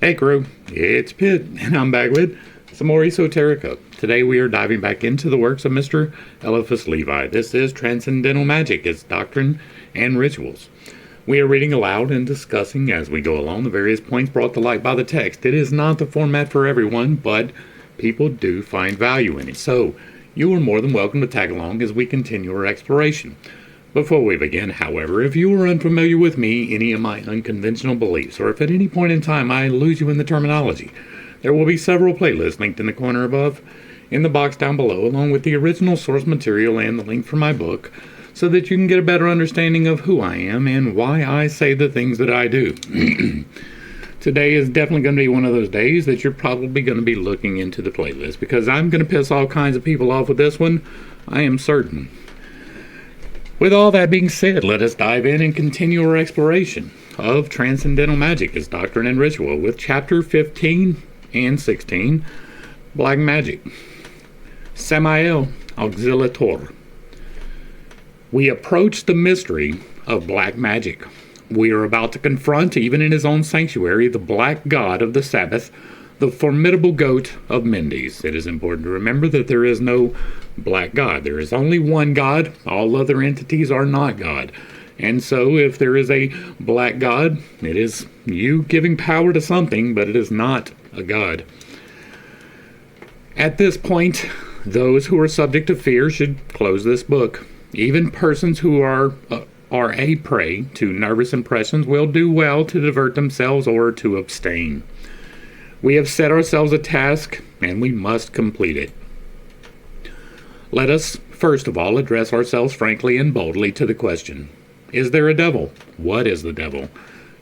Hey crew, it's Pitt, and I'm back with some more esoterica. Today we are diving back into the works of Mr. Eliphas Levi. This is Transcendental Magic, its doctrine and rituals. We are reading aloud and discussing as we go along the various points brought to light by the text. It is not the format for everyone, but people do find value in it. So you are more than welcome to tag along as we continue our exploration. Before we begin, however, if you are unfamiliar with me, any of my unconventional beliefs, or if at any point in time I lose you in the terminology, there will be several playlists linked in the corner above, in the box down below, along with the original source material and the link for my book, so that you can get a better understanding of who I am and why I say the things that I do. Today is definitely going to be one of those days that you're probably going to be looking into the playlist, because I'm going to piss all kinds of people off with this one, I am certain. With all that being said, let us dive in and continue our exploration of Transcendental Magic, its doctrine and ritual, with chapter 15 and 16, Black Magic. Samael Auxiliator. We approach the mystery of black magic. We are about to confront, even in his own sanctuary, the black god of the Sabbath, the formidable goat of Mendes. It is important to remember that there is no black god. There is only one God. All other entities are not God. And so if there is a black god, it is you giving power to something, but it is not a god. At this point, those who are subject to fear should close this book. Even persons who are a prey to nervous impressions will do well to divert themselves or to abstain. We have set ourselves a task, and we must complete it. Let us, first of all, address ourselves frankly and boldly to the question, is there a devil? What is the devil?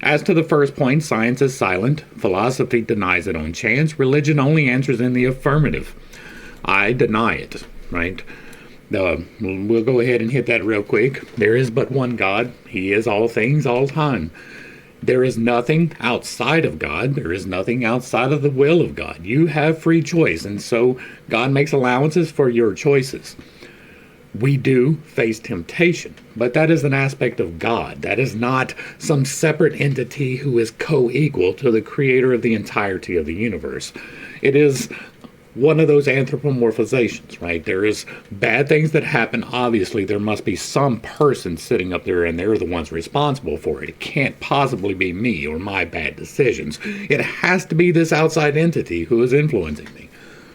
As to the first point, science is silent, philosophy denies it on chance, religion only answers in the affirmative. I deny it, right? We'll go ahead and hit that real quick. There is but one God. He is all things, all time. There is nothing outside of God. There is nothing outside of the will of God. You have free choice, and so God makes allowances for your choices. We do face temptation, but that is an aspect of God. That is not some separate entity who is co-equal to the creator of the entirety of the universe. It is one of those anthropomorphizations, right? There is bad things that happen. Obviously, there must be some person sitting up there, and they're the ones responsible for it. It can't possibly be me or my bad decisions. It has to be this outside entity who is influencing me.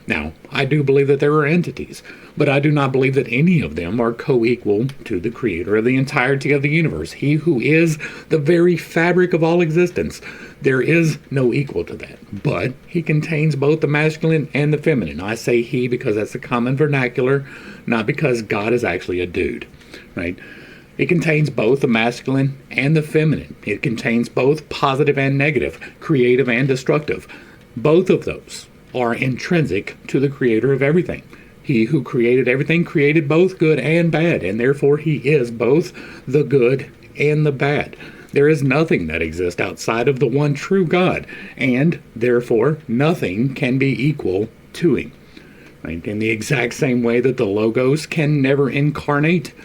Now, I do believe that there are entities, but I do not believe that any of them are co-equal to the creator of the entirety of the universe, he who is the very fabric of all existence. There is no equal to that, but he contains both the masculine and the feminine. I say he because that's a common vernacular, not because God is actually a dude, right? It contains both the masculine and the feminine. It contains both positive and negative, creative and destructive. Both of those are intrinsic to the creator of everything. He who created everything created both good and bad, and therefore he is both the good and the bad. There is nothing that exists outside of the one true God, and therefore nothing can be equal to him. Right? In the exact same way that the Logos can never incarnate,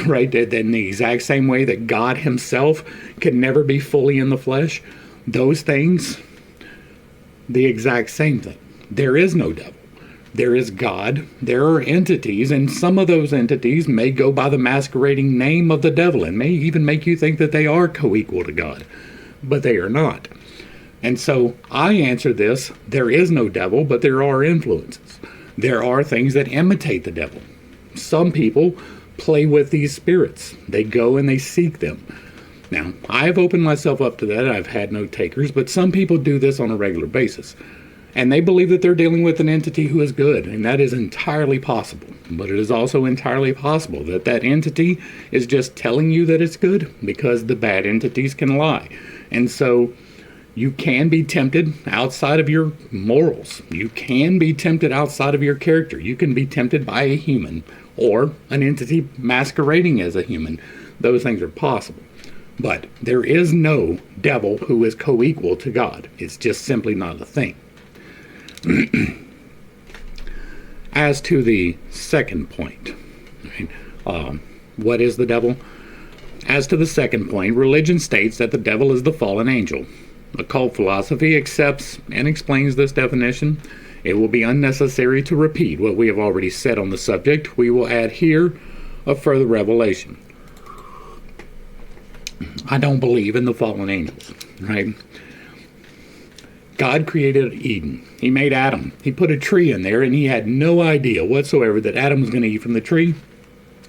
right? In the exact same way that God himself can never be fully in the flesh, those things, the exact same thing. There is no devil. There is God. There are entities, and some of those entities may go by the masquerading name of the devil and may even make you think that they are co-equal to God, but they are not. And so I answer this, there is no devil, but there are influences. There are things that imitate the devil. Some people play with these spirits. They go and they seek them. Now, I've opened myself up to that. I've had no takers, but some people do this on a regular basis. And they believe that they're dealing with an entity who is good, and that is entirely possible. But it is also entirely possible that that entity is just telling you that it's good, because the bad entities can lie. And so you can be tempted outside of your morals. You can be tempted outside of your character. You can be tempted by a human or an entity masquerading as a human. Those things are possible. But there is no devil who is co-equal to God. It's just simply not a thing. As to the second point, what is the devil? As to the second point, religion states that the devil is the fallen angel. Occult philosophy accepts and explains this definition. It will be unnecessary to repeat what we have already said on the subject. We will add here a further revelation. I don't believe in the fallen angels, right? God created Eden. He made Adam. He put a tree in there, and he had no idea whatsoever that Adam was going to eat from the tree.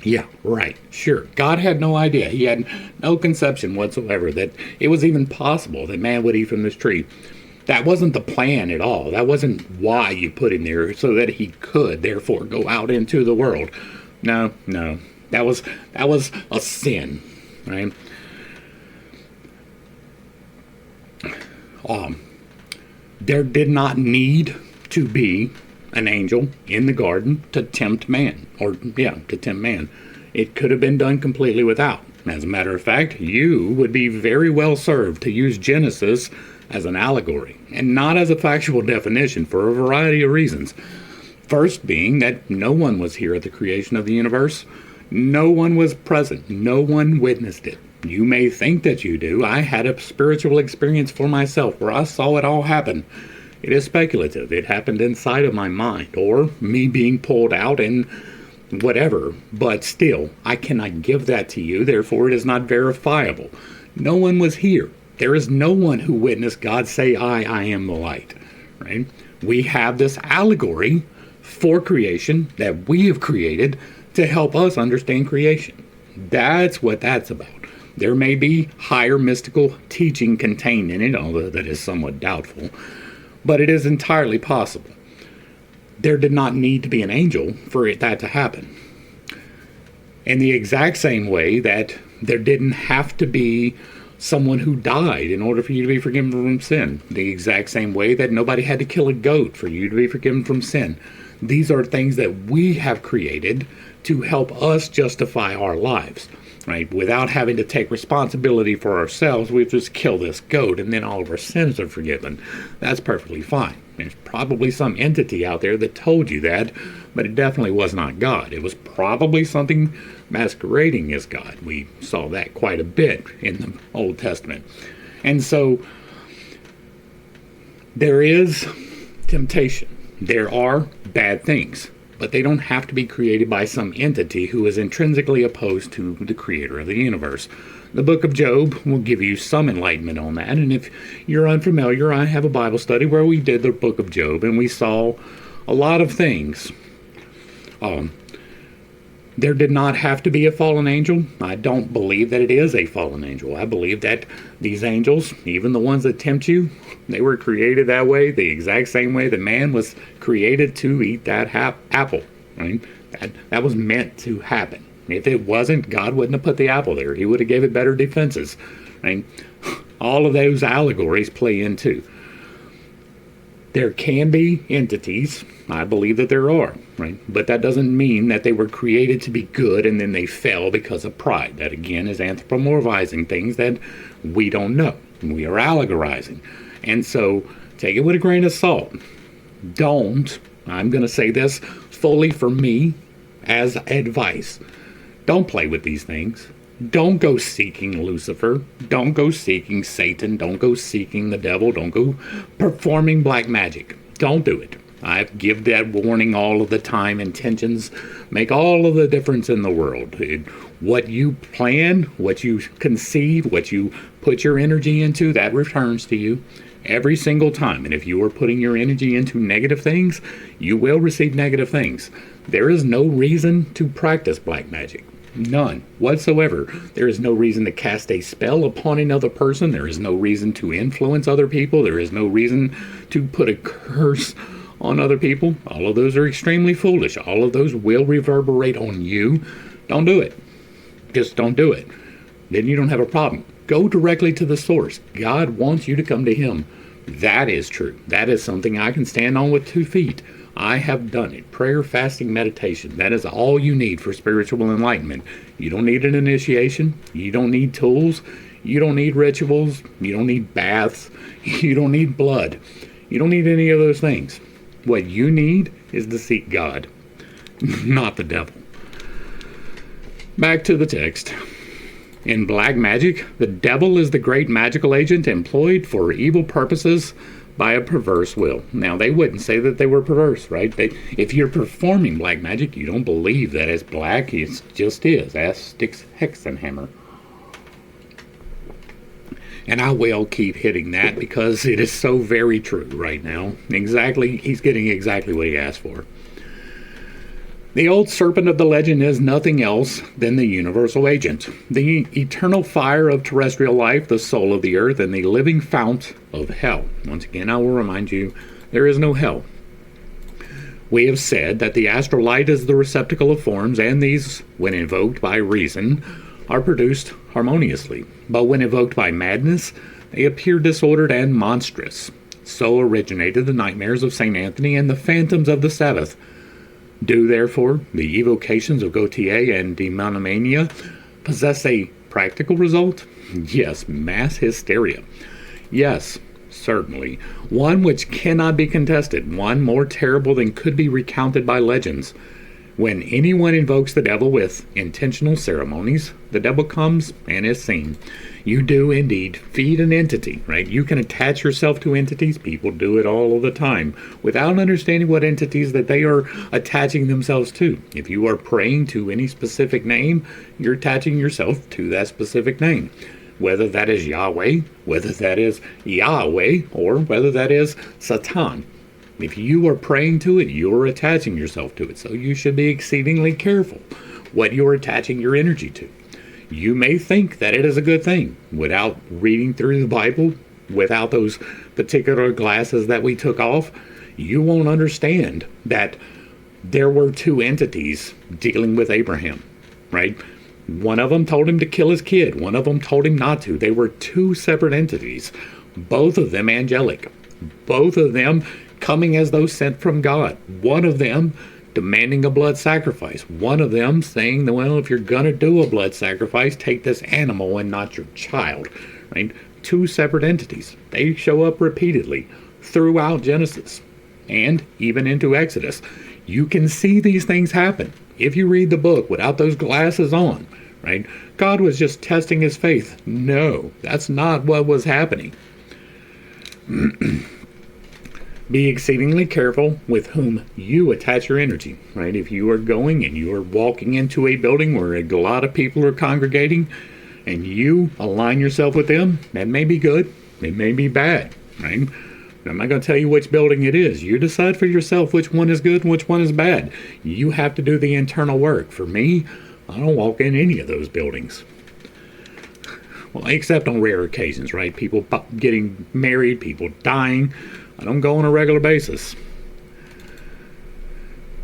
Yeah, right, sure. God had no idea. He had no conception whatsoever that it was even possible that man would eat from this tree. That wasn't the plan at all. That wasn't why you put him there, so that he could, therefore, go out into the world. No. That was a sin, right? There did not need to be an angel in the garden to tempt man, to tempt man. It could have been done completely without. As a matter of fact, you would be very well served to use Genesis as an allegory, and not as a factual definition for a variety of reasons. First being that no one was here at the creation of the universe. No one was present. No one witnessed it. You may think that you do. I had a spiritual experience for myself where I saw it all happen. It is speculative. It happened inside of my mind, or me being pulled out and whatever. But still, I cannot give that to you. Therefore, it is not verifiable. No one was here. There is no one who witnessed God say, I am the light. Right? We have this allegory for creation that we have created to help us understand creation. That's what that's about. There may be higher mystical teaching contained in it, although that is somewhat doubtful, but it is entirely possible. There did not need to be an angel for that to happen. In the exact same way that there didn't have to be someone who died in order for you to be forgiven from sin. The exact same way that nobody had to kill a goat for you to be forgiven from sin. These are things that we have created to help us justify our lives. Right? Without having to take responsibility for ourselves, we just kill this goat and then all of our sins are forgiven. That's perfectly fine. There's probably some entity out there that told you that, but it definitely was not God. It was probably something masquerading as God. We saw that quite a bit in the Old Testament. And so there is temptation. There are bad things. But they don't have to be created by some entity who is intrinsically opposed to the creator of the universe. The book of Job will give you some enlightenment on that. And if you're unfamiliar, I have a Bible study where we did the book of Job, and we saw a lot of things. There did not have to be a fallen angel. I don't believe that it is a fallen angel. I believe that these angels, even the ones that tempt you, they were created that way, the exact same way that man was created to eat that apple. Right? That was meant to happen. If it wasn't, God wouldn't have put the apple there. He would have gave it better defenses. Right? All of those allegories play into. There can be entities. I believe that there are, right? But that doesn't mean that they were created to be good and then they fell because of pride. That, again, is anthropomorphizing things that we don't know. We are allegorizing. And so take it with a grain of salt. I'm going to say this fully for me as advice. Don't play with these things. Don't go seeking Lucifer. Don't go seeking Satan. Don't go seeking the devil. Don't go performing black magic. Don't do it. I give that warning all of the time. Intentions make all of the difference in the world. What you plan, what you conceive, what you put your energy into, that returns to you every single time. And if you are putting your energy into negative things, you will receive negative things. There is no reason to practice black magic. None whatsoever. There is no reason to cast a spell upon another person. There is no reason to influence other people. There is no reason to put a curse on other people. All of those are extremely foolish. All of those will reverberate on you. Don't do it. Just don't do it. Then you don't have a problem. Go directly to the source. God wants you to come to Him. That is true. That is something I can stand on with 2 feet. I have done it. Prayer, fasting, meditation. That is all you need for spiritual enlightenment. You don't need an initiation. You don't need tools. You don't need rituals. You don't need baths. You don't need blood. You don't need any of those things. What you need is to seek God, not the devil. Back to the text. In black magic, the devil is the great magical agent employed for evil purposes by a perverse will. Now, they wouldn't say that they were perverse, right? If you're performing black magic, you don't believe that it's black. It just is. Ask Styx Hexenhammer. And I will keep hitting that because it is so very true right now. Exactly, he's getting exactly what he asked for. The old serpent of the legend is nothing else than the universal agent, the eternal fire of terrestrial life, the soul of the earth, and the living fount of hell. Once again, I will remind you, there is no hell. We have said that the astral light is the receptacle of forms, and these, when invoked by reason, are produced harmoniously. But when evoked by madness, they appear disordered and monstrous. So originated the nightmares of St. Anthony and the phantoms of the Sabbath. Do, therefore, the evocations of Gautier and demonomania possess a practical result? Yes, mass hysteria. Yes, certainly. One which cannot be contested, one more terrible than could be recounted by legends. When anyone invokes the devil with intentional ceremonies, the devil comes and is seen. You do indeed feed an entity, right? You can attach yourself to entities. People do it all of the time without understanding what entities that they are attaching themselves to. If you are praying to any specific name, you're attaching yourself to that specific name. Whether that is Yahweh, whether that is Yahweh, or whether that is Satan. If you are praying to it, you're attaching yourself to it. So you should be exceedingly careful what you're attaching your energy to. You may think that it is a good thing without reading through the Bible, without those particular glasses that we took off. You won't understand that there were two entities dealing with Abraham, right? One of them told him to kill his kid. One of them told him not to. They were two separate entities, both of them angelic, both of them coming as though sent from God. One of them demanding a blood sacrifice. One of them saying, well, if you're going to do a blood sacrifice, take this animal and not your child. Right? Two separate entities. They show up repeatedly throughout Genesis and even into Exodus. You can see these things happen if you read the book without those glasses on. Right? God was just testing his faith. No, that's not what was happening. Be exceedingly careful with whom you attach your energy, right? If you are going and you are walking into a building where a lot of people are congregating and you align yourself with them, that may be good, it may be bad, right? I'm not going to tell you which building it is. You decide for yourself which one is good and which one is bad. You have to do the internal work. For me, I don't walk in any of those buildings. Well, except on rare occasions, right? People getting married, people dying. I don't go on a regular basis.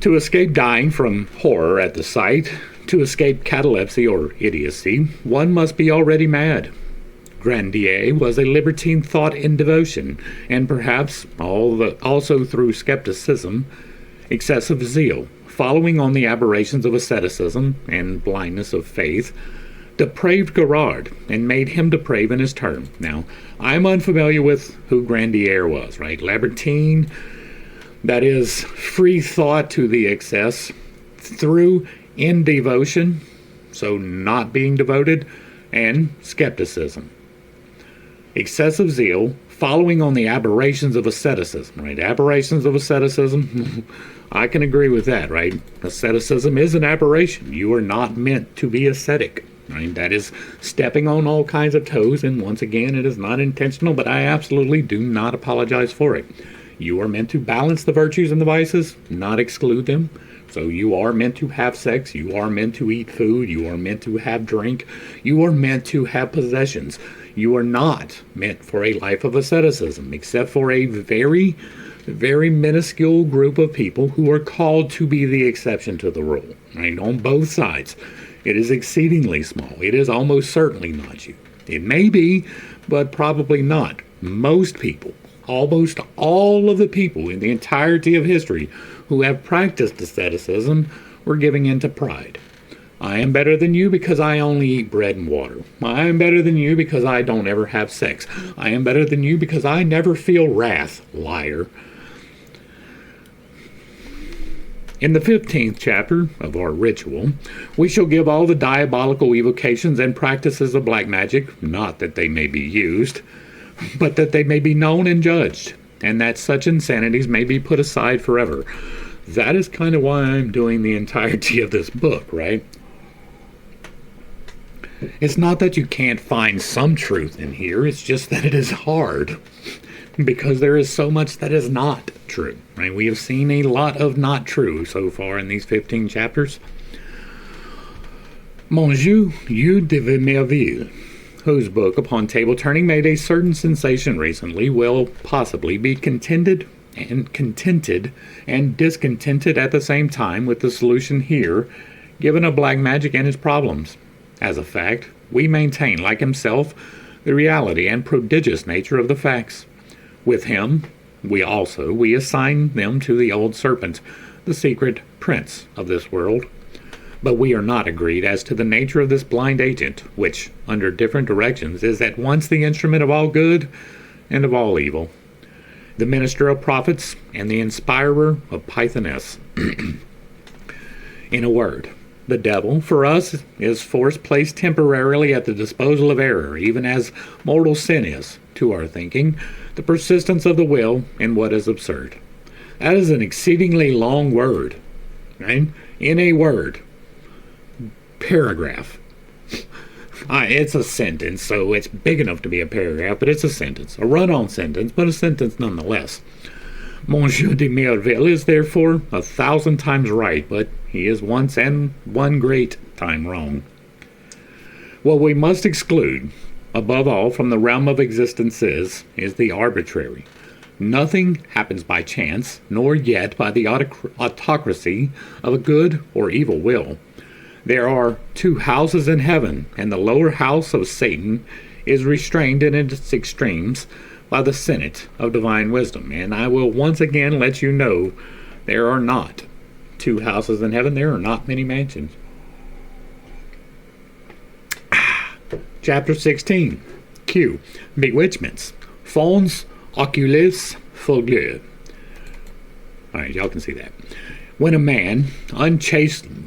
To escape dying from horror at the sight, to escape catalepsy or idiocy, one must be already mad. Grandier was a libertine thought in devotion, and perhaps also through skepticism, excessive zeal, following on the aberrations of asceticism and blindness of faith, depraved Gerard, and made him deprave in his turn. Now, I'm unfamiliar with who Grandier was, right? Libertine, that is free thought to the excess, through in devotion, so not being devoted, and skepticism. Excessive zeal, following on the aberrations of asceticism, right? Aberrations of asceticism, I can agree with that, right? Asceticism is an aberration. You are not meant to be ascetic. Right? That is stepping on all kinds of toes, and once again, it is not intentional, but I absolutely do not apologize for it. You are meant to balance the virtues and the vices, not exclude them. So you are meant to have sex, you are meant to eat food, you are meant to have drink, you are meant to have possessions. You are not meant for a life of asceticism, except for a very, very minuscule group of people who are called to be the exception to the rule, right? On both sides. It is exceedingly small. It is almost certainly not you. It may be, but probably not. Most people, almost all of the people in the entirety of history who have practiced asceticism were giving in to pride. I am better than you because I only eat bread and water. I am better than you because I don't ever have sex. I am better than you because I never feel wrath. Liar. In the 15th chapter of our ritual, we shall give all the diabolical evocations and practices of black magic, not that they may be used, but that they may be known and judged, and that such insanities may be put aside forever. That is kind of why I'm doing the entirety of this book, right? It's not that you can't find some truth in here, it's just that it is hard, because there is so much that is not true. Right? We have seen a lot of not true so far in these 15 chapters. Monsieur U de Merville, whose book Upon Table Turning made a certain sensation recently, will possibly be contented and discontented at the same time with the solution here given of black magic and its problems. As a fact, we maintain, like himself, the reality and prodigious nature of the facts. With him, we assign them to the old serpent, the secret prince of this world. But we are not agreed as to the nature of this blind agent, which, under different directions, is at once the instrument of all good and of all evil, the minister of prophets and the inspirer of Pythoness. In a word, the devil, for us, is force placed temporarily at the disposal of error, even as mortal sin is, to our thinking, the persistence of the will in what is absurd. That is an exceedingly long word, right? In a word. Paragraph. It's a sentence, so it's big enough to be a paragraph, but it's a sentence. A run-on sentence, but a sentence nonetheless. Monsieur de Merville is therefore 1,000 times right, but he is once and one great time wrong. What we must exclude, above all, from the realm of existence is the arbitrary. Nothing happens by chance, nor yet by the autocracy of a good or evil will. There are two houses in heaven, and the lower house of Satan is restrained in its extremes by the Senate of divine wisdom. And I will once again let you know there are not two houses in heaven. There are not many mansions. Chapter 16. Q. Bewitchments. Fons oculis fulgur. Alright, y'all can see that. When a man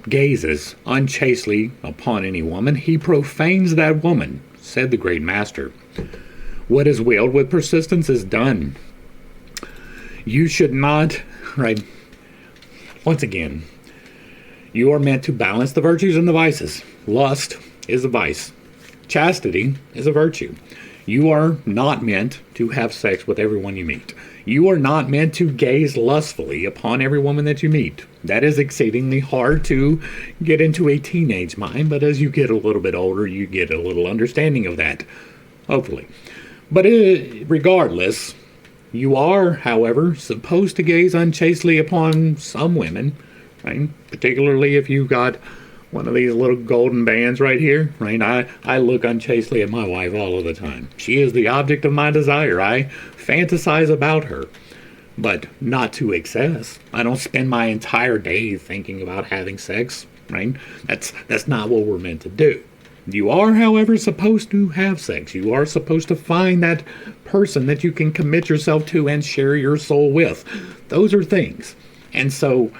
gazes unchastely upon any woman, he profanes that woman, said the great master. What is willed with persistence is done. You should not, right? Once again, you are meant to balance the virtues and the vices. Lust is a vice. Chastity is a virtue. You are not meant to have sex with everyone you meet. You are not meant to gaze lustfully upon every woman that you meet. That is exceedingly hard to get into a teenage mind, but as you get a little bit older, you get a little understanding of that, hopefully. But regardless, you are, however, supposed to gaze unchastely upon some women, right? Particularly if you've got one of these little golden bands right here, right? I look unchastely at my wife all of the time. She is the object of my desire. I fantasize about her, but not to excess. I don't spend my entire day thinking about having sex, right? That's not what we're meant to do. You are, however, supposed to have sex. You are supposed to find that person that you can commit yourself to and share your soul with. Those are things. And so,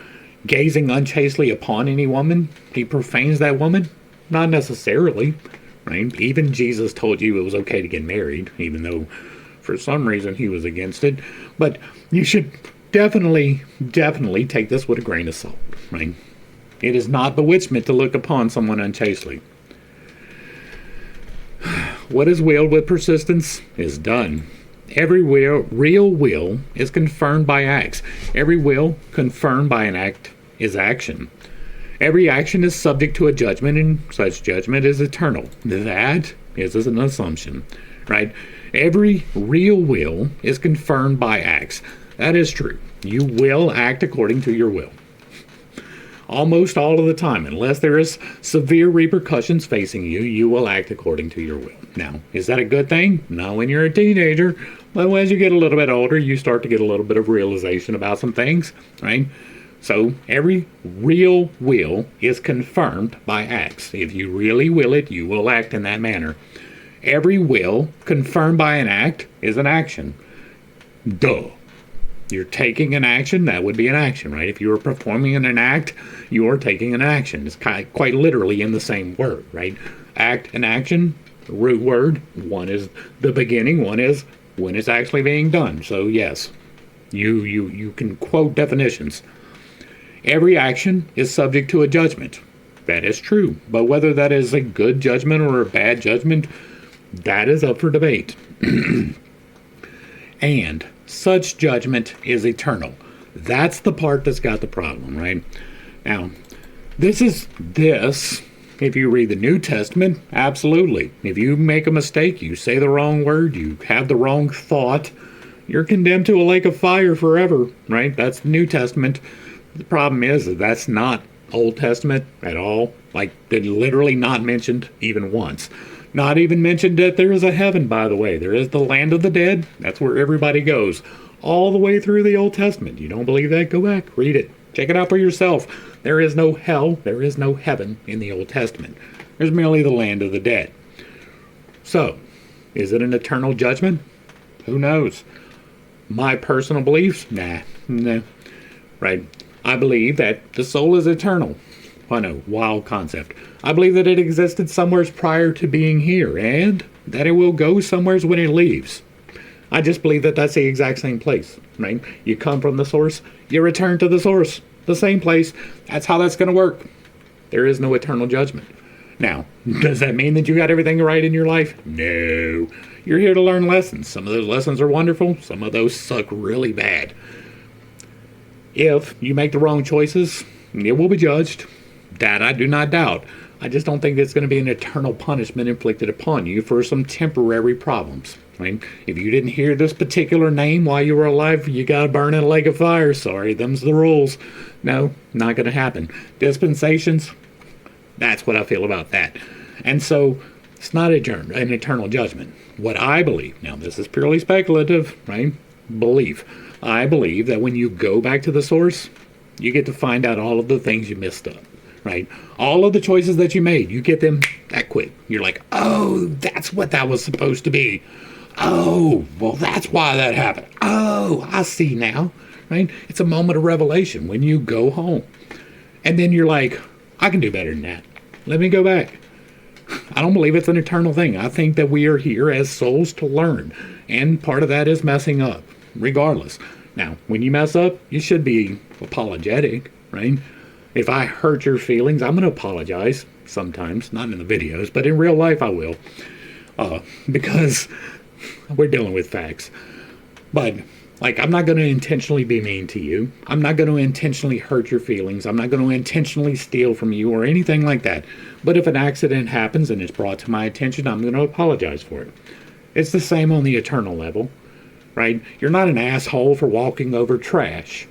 gazing unchastely upon any woman, he profanes that woman? Not necessarily, right? Even Jesus told you it was okay to get married, even though for some reason he was against it. But you should definitely take this with a grain of salt, right? It is not bewitchment to look upon someone unchastely. What is willed with persistence is done. Every real will is confirmed by acts. Every will confirmed by an act is action. Every action is subject to a judgment, and such judgment is eternal. That is an assumption, right? Every real will is confirmed by acts. That is true. You will act according to your will. Almost all of the time, unless there is severe repercussions facing you, you will act according to your will. Now, is that a good thing? No, when you're a teenager. But as you get a little bit older, you start to get a little bit of realization about some things, right? So, every real will is confirmed by acts. If you really will it, you will act in that manner. Every will confirmed by an act is an action. Duh. You're taking an action, that would be an action, right? If you were performing an act, you are taking an action. It's quite literally in the same word, right? Act and action, root word. One is the beginning, one is when it's actually being done. So yes, you can quote definitions. Every action is subject to a judgment. That is true. But whether that is a good judgment or a bad judgment, that is up for debate. And such judgment is eternal. That's the part that's got the problem, right? Now, this, if you read the New Testament, absolutely. If you make a mistake, you say the wrong word, you have the wrong thought, you're condemned to a lake of fire forever, right? That's the New Testament. The problem is that that's not Old Testament at all. Like, they're literally not mentioned even once. Not even mentioned that there is a heaven, by the way. There is the land of the dead. That's where everybody goes. All the way through the Old Testament. You don't believe that? Go back, read it. Check it out for yourself. There is no hell. There is no heaven in the Old Testament. There's merely the land of the dead. So, is it an eternal judgment? Who knows? My personal beliefs? No. Right. I believe that the soul is eternal. I know, wild concept. I believe that it existed somewheres prior to being here, and that it will go somewheres when it leaves. I just believe that that's the exact same place, right? You come from the source, you return to the source, the same place. That's how that's going to work. There is no eternal judgment. Now, does that mean that you got everything right in your life? No. You're here to learn lessons. Some of those lessons are wonderful. Some of those suck really bad. If you make the wrong choices, it will be judged. That I do not doubt. I just don't think it's going to be an eternal punishment inflicted upon you for some temporary problems. Right? If you didn't hear this particular name while you were alive, you got to burn in a lake of fire. Sorry, them's the rules. No, not going to happen. Dispensations, that's what I feel about that. And so, it's not an eternal judgment. What I believe, now this is purely speculative, right? Belief. I believe that when you go back to the source, you get to find out all of the things you messed up. Right? All of the choices that you made, you get them that quick. You're like, oh, that's what that was supposed to be. Oh, well, that's why that happened. Oh, I see now. Right? It's a moment of revelation when you go home. And then you're like, I can do better than that. Let me go back. I don't believe it's an eternal thing. I think that we are here as souls to learn. And part of that is messing up, regardless. Now, when you mess up, you should be apologetic, right? If I hurt your feelings, I'm going to apologize sometimes. Not in the videos, but in real life I will. Because we're dealing with facts. But, like, I'm not going to intentionally be mean to you. I'm not going to intentionally hurt your feelings. I'm not going to intentionally steal from you or anything like that. But if an accident happens and it's brought to my attention, I'm going to apologize for it. It's the same on the eternal level, right? You're not an asshole for walking over trash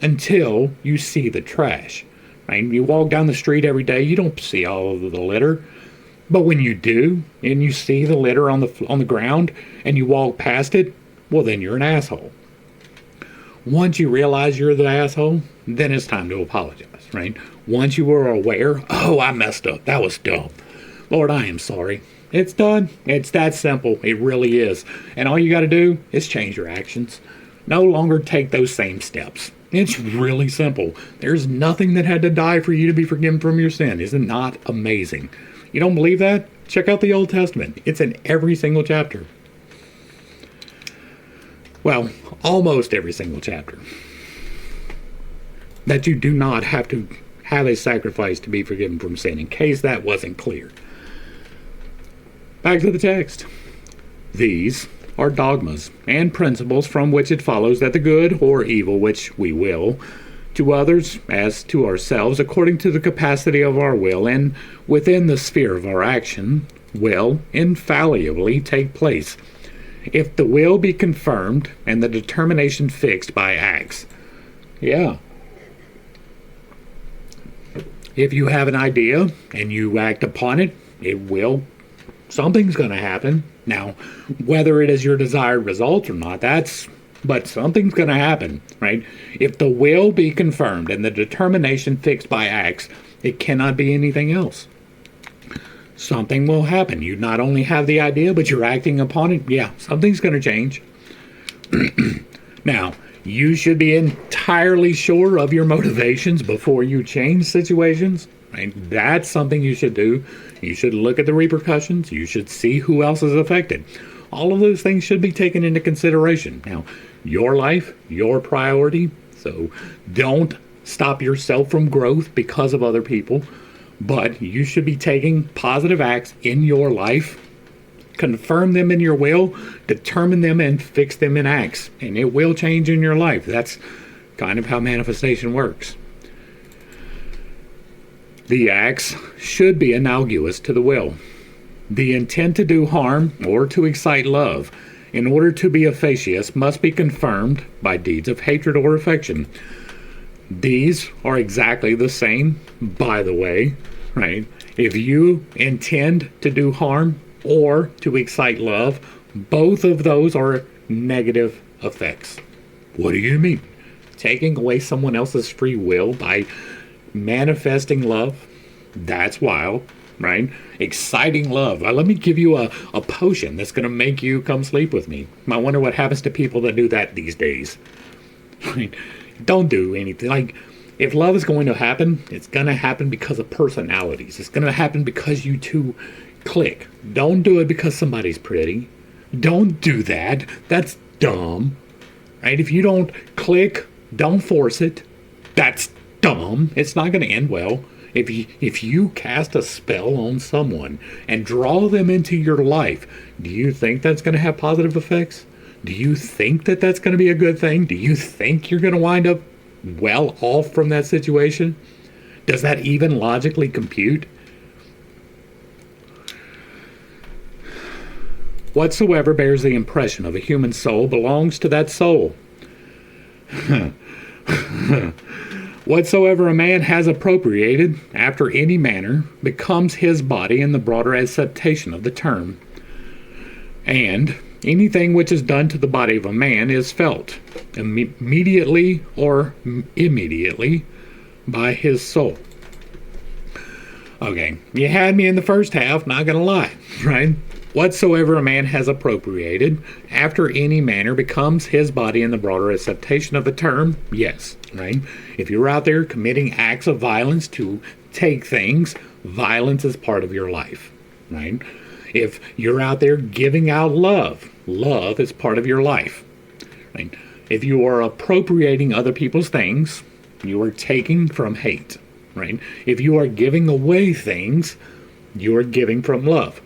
until you see the trash. Right? You walk down the street every day, you don't see all of the litter. But when you do, and you see the litter on the ground, and you walk past it, well, then you're an asshole. Once you realize you're the asshole, then it's time to apologize, right? Once you were aware, oh, I messed up. That was dumb. Lord, I am sorry. It's done. It's that simple. It really is. And all you got to do is change your actions. No longer take those same steps. It's really simple. There's nothing that had to die for you to be forgiven from your sin. Isn't it not amazing? You don't believe that? Check out the Old Testament. It's in every single chapter. Well, almost every single chapter. That you do not have to have a sacrifice to be forgiven from sin, in case that wasn't clear. Back to the text. These are dogmas and principles from which it follows that the good or evil which we will to others as to ourselves according to the capacity of our will and within the sphere of our action will infallibly take place if the will be confirmed and the determination fixed by acts. Yeah. If you have an idea and you act upon it, something's going to happen. Now, whether it is your desired result or not, but something's going to happen, right? If the will be confirmed and the determination fixed by acts, it cannot be anything else. Something will happen. You not only have the idea, but you're acting upon it. Yeah, something's going to change. Now, You should be entirely sure of your motivations before you change situations. Right? That's something you should do. You should look at the repercussions. You should see who else is affected. All of those things should be taken into consideration. Now, your life, your priority. So don't stop yourself from growth because of other people. But you should be taking positive acts in your life, confirm them in your will, determine them, and fix them in acts. And it will change in your life. That's kind of how manifestation works. The acts should be analogous to the will. The intent to do harm or to excite love, in order to be efficacious, must be confirmed by deeds of hatred or affection. These are exactly the same, by the way, right? If you intend to do harm or to excite love, both of those are negative effects. What do you mean? Taking away someone else's free will by manifesting love? That's wild, right? Exciting love. Let me give you a potion that's going to make you come sleep with me. I wonder what happens to people that do that these days. Right? Don't do anything. Like, if love is going to happen, it's going to happen because of personalities. It's going to happen because you two click. Don't do it because somebody's pretty. Don't do that. That's dumb. Right? If you don't click, don't force it. That's dumb. It's not going to end well. If you cast a spell on someone and draw them into your life, do you think that's going to have positive effects? Do you think that that's going to be a good thing? Do you think you're going to wind up well off from that situation? Does that even logically compute? Whatsoever bears the impression of a human soul belongs to that soul. Whatsoever a man has appropriated, after any manner, becomes his body in the broader acceptation of the term. And anything which is done to the body of a man is felt, immediately or immediately, by his soul. Okay, you had me in the first half, not gonna lie, right? Whatsoever a man has appropriated, after any manner, becomes his body in the broader acceptation of the term. Yes, right? If you're out there committing acts of violence to take things, violence is part of your life, right? If you're out there giving out love, love is part of your life, right? If you are appropriating other people's things, you are taking from hate, right? If you are giving away things, you are giving from love.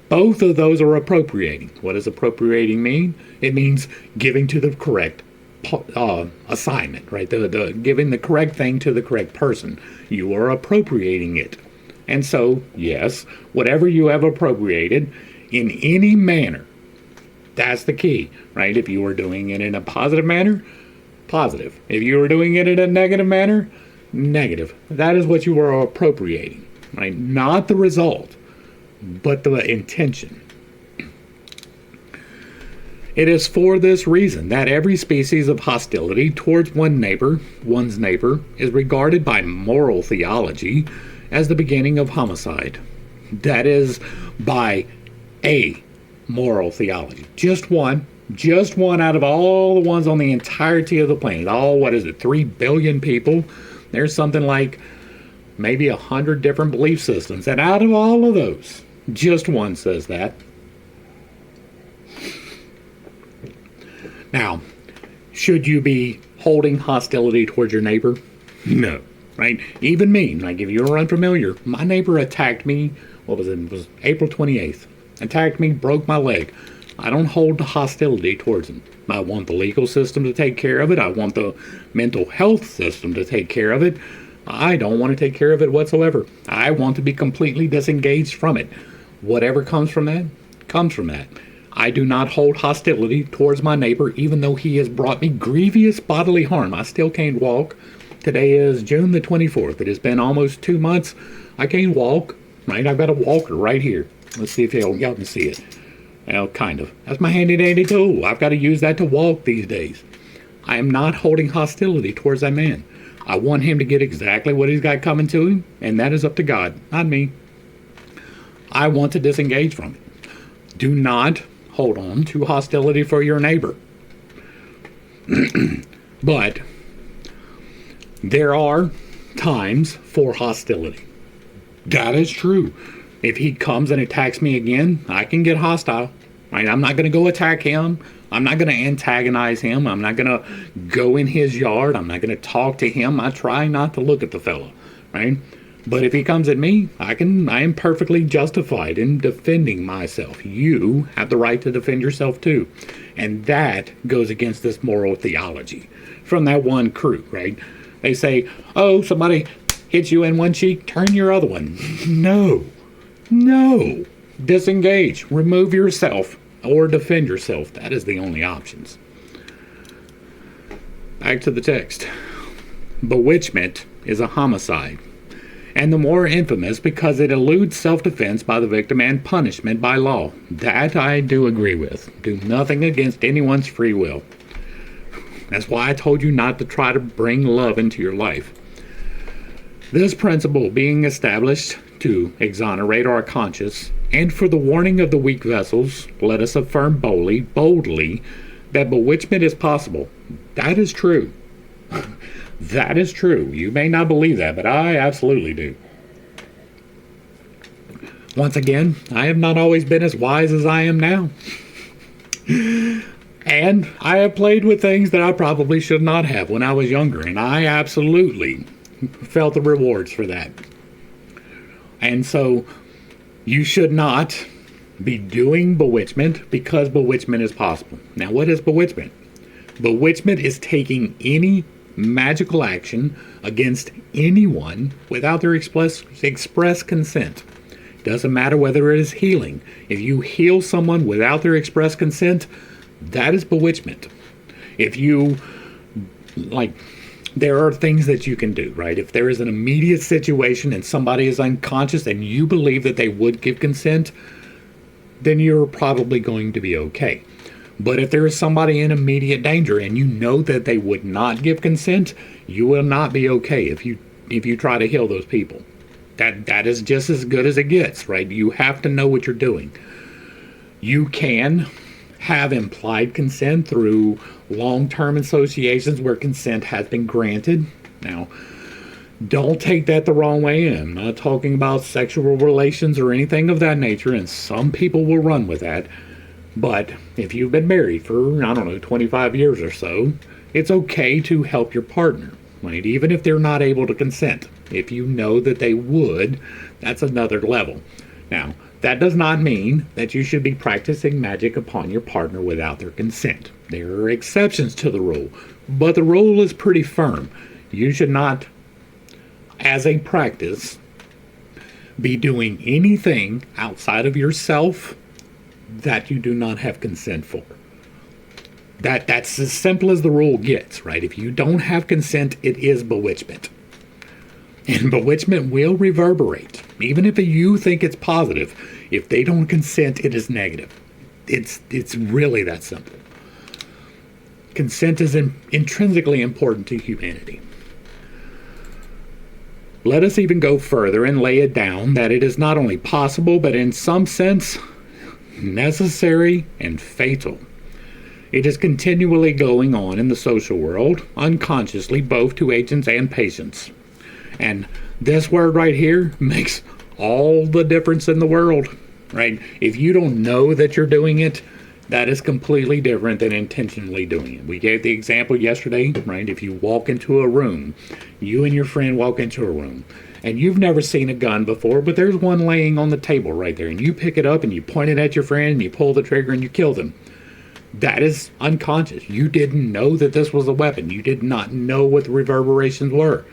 Both of those are appropriating. What does appropriating mean? It means giving to the correct assignment, right? The giving the correct thing to the correct person. You are appropriating it. And so, yes, whatever you have appropriated in any manner, that's the key, right? If you are doing it in a positive manner, positive. If you are doing it in a negative manner, negative. That is what you are appropriating, right? Not the result, but the intention. It is for this reason that every species of hostility towards one's neighbor, is regarded by moral theology as the beginning of homicide. That is, by a moral theology. Just one out of all the ones on the entirety of the planet. All, 3 billion people? There's something like maybe 100 different belief systems. And out of all of those, just one says that. Now, should you be holding hostility towards your neighbor? No, right? Even me, like if you're unfamiliar, my neighbor attacked me, it was April 28th. Attacked me, broke my leg. I don't hold hostility towards him. I want the legal system to take care of it. I want the mental health system to take care of it. I don't want to take care of it whatsoever. I want to be completely disengaged from it. Whatever comes from that, comes from that. I do not hold hostility towards my neighbor, even though he has brought me grievous bodily harm. I still can't walk. Today is June the 24th. It has been almost 2 months. I can't walk, right? I've got a walker right here. Let's see if y'all can see it. Well, kind of. That's my handy-dandy tool. I've got to use that to walk these days. I am not holding hostility towards that man. I want him to get exactly what he's got coming to him, and that is up to God, not me. I want to disengage from it. Do not hold on to hostility for your neighbor. But there are times for hostility. That is true. If he comes and attacks me again, I can get hostile. Right? I'm not going to go attack him. I'm not going to antagonize him. I'm not going to go in his yard. I'm not going to talk to him. I try not to look at the fellow. Right? But if he comes at me, I am perfectly justified in defending myself. You have the right to defend yourself too. And that goes against this moral theology from that one crew, right? They say, oh, somebody hits you in one cheek, turn your other one. No. Disengage. Remove yourself or defend yourself. That is the only options. Back to the text. Bewitchment is a homicide, and the more infamous because it eludes self-defense by the victim and punishment by law. That I do agree with. Do nothing against anyone's free will. That's why I told you not to try to bring love into your life. This principle being established to exonerate our conscience, and for the warning of the weak vessels, let us affirm boldly that bewitchment is possible. That is true. That is true. You may not believe that, but I absolutely do. Once again, I have not always been as wise as I am now. And I have played with things that I probably should not have when I was younger, and I absolutely felt the rewards for that. And so, you should not be doing bewitchment because bewitchment is possible. Now, what is bewitchment? Bewitchment is taking any magical action against anyone without their express consent. Doesn't matter whether it is healing. If you heal someone without their express consent, that is bewitchment. If you, there are things that you can do, right? If there is an immediate situation and somebody is unconscious and you believe that they would give consent, then you're probably going to be okay. But if there is somebody in immediate danger and you know that they would not give consent, you will not be okay if you try to heal those people. That is just as good as it gets, right? You have to know what you're doing. You can have implied consent through long-term associations where consent has been granted. Now, don't take that the wrong way. I'm not talking about sexual relations or anything of that nature, and some people will run with that. But if you've been married for, 25 years or so, it's okay to help your partner, right? Even if they're not able to consent. If you know that they would, that's another level. Now, that does not mean that you should be practicing magic upon your partner without their consent. There are exceptions to the rule, but the rule is pretty firm. You should not, as a practice, be doing anything outside of yourself that you do not have consent for. That's as simple as the rule gets, right? If you don't have consent, it is bewitchment. And bewitchment will reverberate. Even if you think it's positive, if they don't consent, it is negative. It's really that simple. Consent is intrinsically important to humanity. Let us even go further and lay it down that it is not only possible, but in some sense, necessary and fatal. It is continually going on in the social world, unconsciously, both to agents and patients. And this word right here makes all the difference in the world, right? If you don't know that you're doing it, that is completely different than intentionally doing it. We gave the example yesterday, right? If you walk into a room, you and your friend walk into a room, and you've never seen a gun before, but there's one laying on the table right there, and you pick it up and you point it at your friend and you pull the trigger and you kill them. That is unconscious. You didn't know that this was a weapon. You did not know what the reverberations were.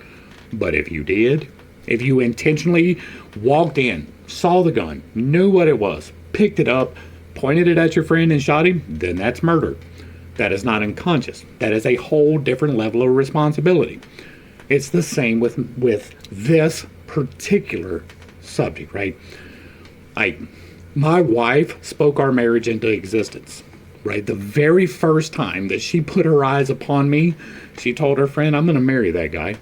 But if you did, if you intentionally walked in, saw the gun, knew what it was, picked it up, pointed it at your friend and shot him, then that's murder. That is not unconscious. That is a whole different level of responsibility. It's the same with this particular subject, right? My wife spoke our marriage into existence, right? The very first time that she put her eyes upon me, she told her friend, I'm going to marry that guy.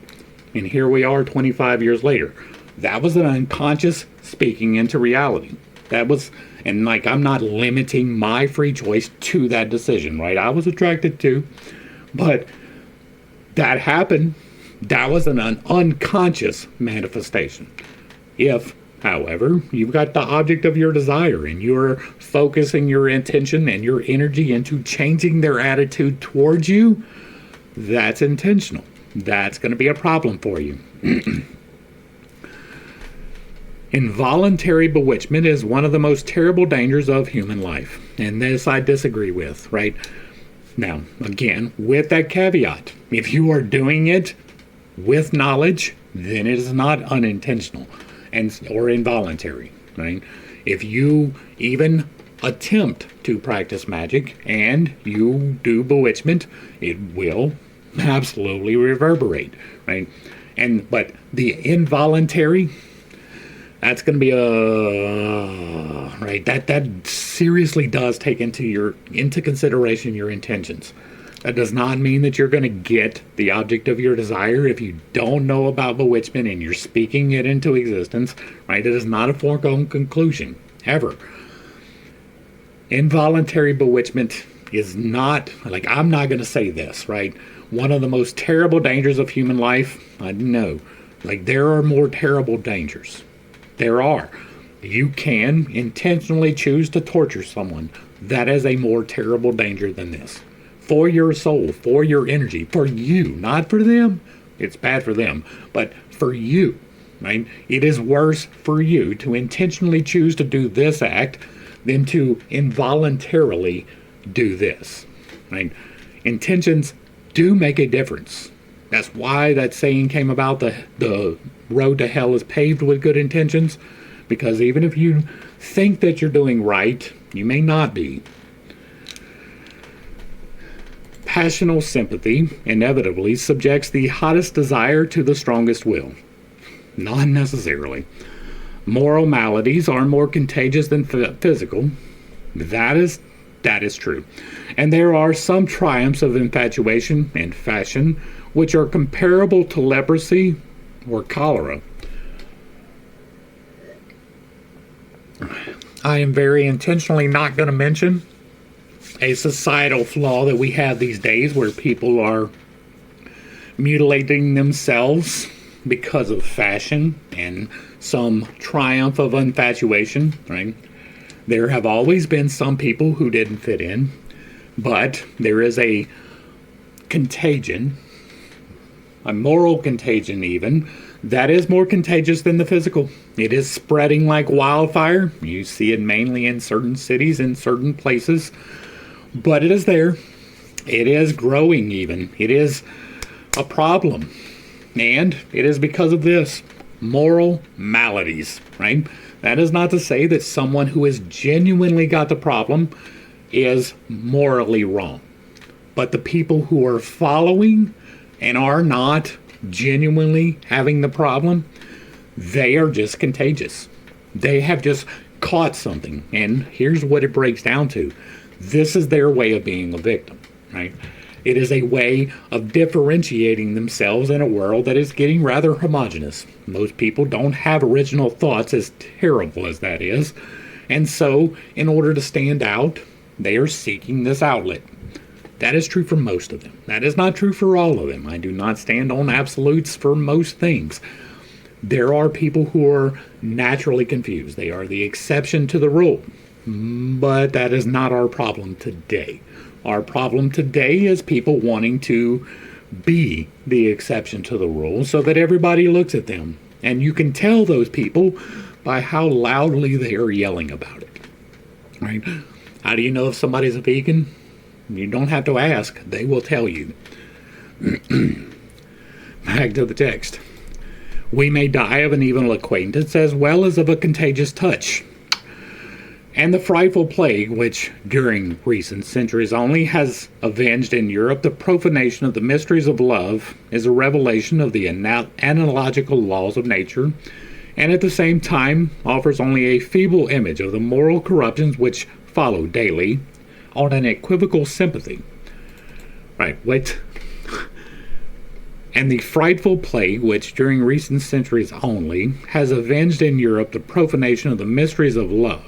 And here we are 25 years later. That was an unconscious speaking into reality. That was, and I'm not limiting my free choice to that decision, right? I was attracted to, but that happened. That was an unconscious manifestation. If, however, you've got the object of your desire and you're focusing your intention and your energy into changing their attitude towards you, that's intentional. That's going to be a problem for you. Involuntary bewitchment is one of the most terrible dangers of human life. And this I disagree with, right? Now, again, with that caveat, if you are doing it with knowledge, then it is not unintentional or involuntary, right? If you even attempt to practice magic and you do bewitchment, it will absolutely reverberate, right? But the involuntary, that's going to be right. That seriously does take into consideration your intentions. That does not mean that you're going to get the object of your desire if you don't know about bewitchment and you're speaking it into existence, right? It is not a foregone conclusion, ever. Involuntary bewitchment is not, like, I'm not going to say this, right? One of the most terrible dangers of human life, I know. Like, there are more terrible dangers. There are. You can intentionally choose to torture someone. That is a more terrible danger than this. For your soul, for your energy, for you, not for them. It's bad for them, but for you, right? It is worse for you to intentionally choose to do this act than to involuntarily do this, right? Intentions do make a difference. That's why that saying came about, the road to hell is paved with good intentions, because even if you think that you're doing right, you may not be. Passional sympathy inevitably subjects the hottest desire to the strongest will. Not necessarily. Moral maladies are more contagious than physical. That is true. And there are some triumphs of infatuation and fashion which are comparable to leprosy or cholera. I am very intentionally not going to mention a societal flaw that we have these days where people are mutilating themselves because of fashion and some triumph of infatuation, right? There have always been some people who didn't fit in, but there is a contagion, a moral contagion even, that is more contagious than the physical. It is spreading like wildfire. You see it mainly in certain cities, in certain places, but it is there. It is growing even. It is a problem. And it is because of this. Moral maladies, right? That is not to say that someone who has genuinely got the problem is morally wrong. But the people who are following and are not genuinely having the problem, they are just contagious. They have just caught something. And here's what it breaks down to. This is their way of being a victim, right? It is a way of differentiating themselves in a world that is getting rather homogenous. Most people don't have original thoughts, as terrible as that is. And so, in order to stand out, they are seeking this outlet. That is true for most of them. That is not true for all of them. I do not stand on absolutes for most things. There are people who are naturally confused. They are the exception to the rule. But that is not our problem today. Our problem today is people wanting to be the exception to the rule so that everybody looks at them. And you can tell those people by how loudly they are yelling about it. Right? How do you know if somebody's a vegan? You don't have to ask. They will tell you. Back to the text. We may die of an evil acquaintance as well as of a contagious touch. And the frightful plague, which during recent centuries only has avenged in Europe the profanation of the mysteries of love, is a revelation of the analogical laws of nature, and at the same time offers only a feeble image of the moral corruptions which follow daily on an equivocal sympathy. Right, wait. And the frightful plague, which during recent centuries only has avenged in Europe the profanation of the mysteries of love.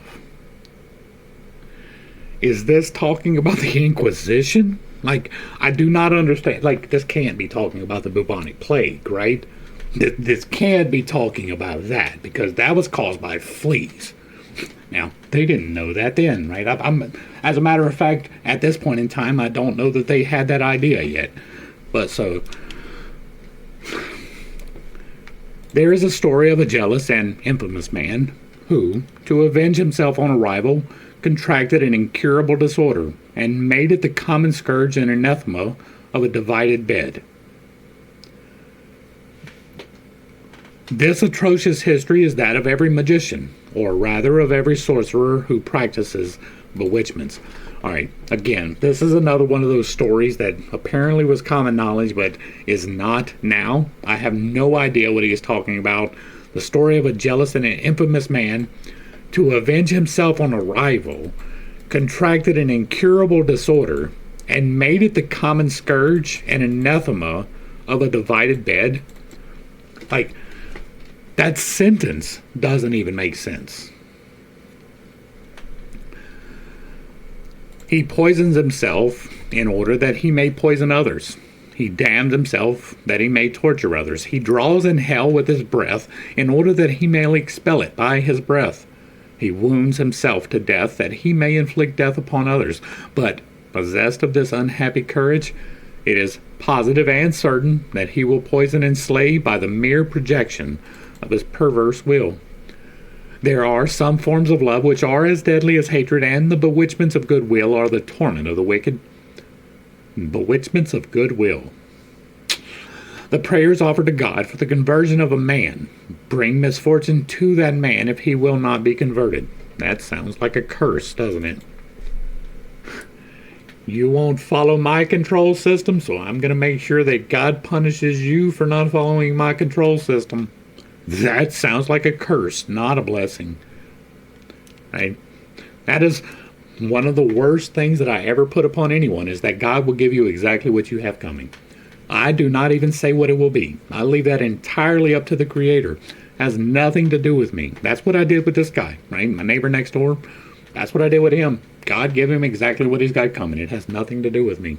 Is this talking about the Inquisition? Like, I do not understand. Like, this can't be talking about the bubonic plague, right? This can't be talking about that, because that was caused by fleas. Now, they didn't know that then, right? As a matter of fact, at this point in time, I don't know that they had that idea yet. But so, there is a story of a jealous and infamous man who, to avenge himself on a rival, contracted an incurable disorder and made it the common scourge and anathema of a divided bed. This atrocious history is that of every magician, or rather of every sorcerer who practices bewitchments. Alright, again, this is another one of those stories that apparently was common knowledge, but is not now. I have no idea what he is talking about. The story of a jealous and an infamous man, to avenge himself on a rival, contracted an incurable disorder, and made it the common scourge and anathema of a divided bed. Like, that sentence doesn't even make sense. He poisons himself in order that he may poison others. He damns himself that he may torture others. He draws in hell with his breath in order that he may expel it by his breath. He wounds himself to death that he may inflict death upon others. But, possessed of this unhappy courage, it is positive and certain that he will poison and slay by the mere projection of his perverse will. There are some forms of love which are as deadly as hatred, and the bewitchments of goodwill are the torment of the wicked. Bewitchments of goodwill. The prayers offered to God for the conversion of a man bring misfortune to that man if he will not be converted. That sounds like a curse, doesn't it? You won't follow my control system, so I'm going to make sure that God punishes you for not following my control system. That sounds like a curse, not a blessing. Right? That is one of the worst things that I ever put upon anyone, is that God will give you exactly what you have coming. I do not even say what it will be. I leave that entirely up to the Creator. It has nothing to do with me. That's what I did with this guy, right? My neighbor next door. That's what I did with him. God gave him exactly what he's got coming. It has nothing to do with me.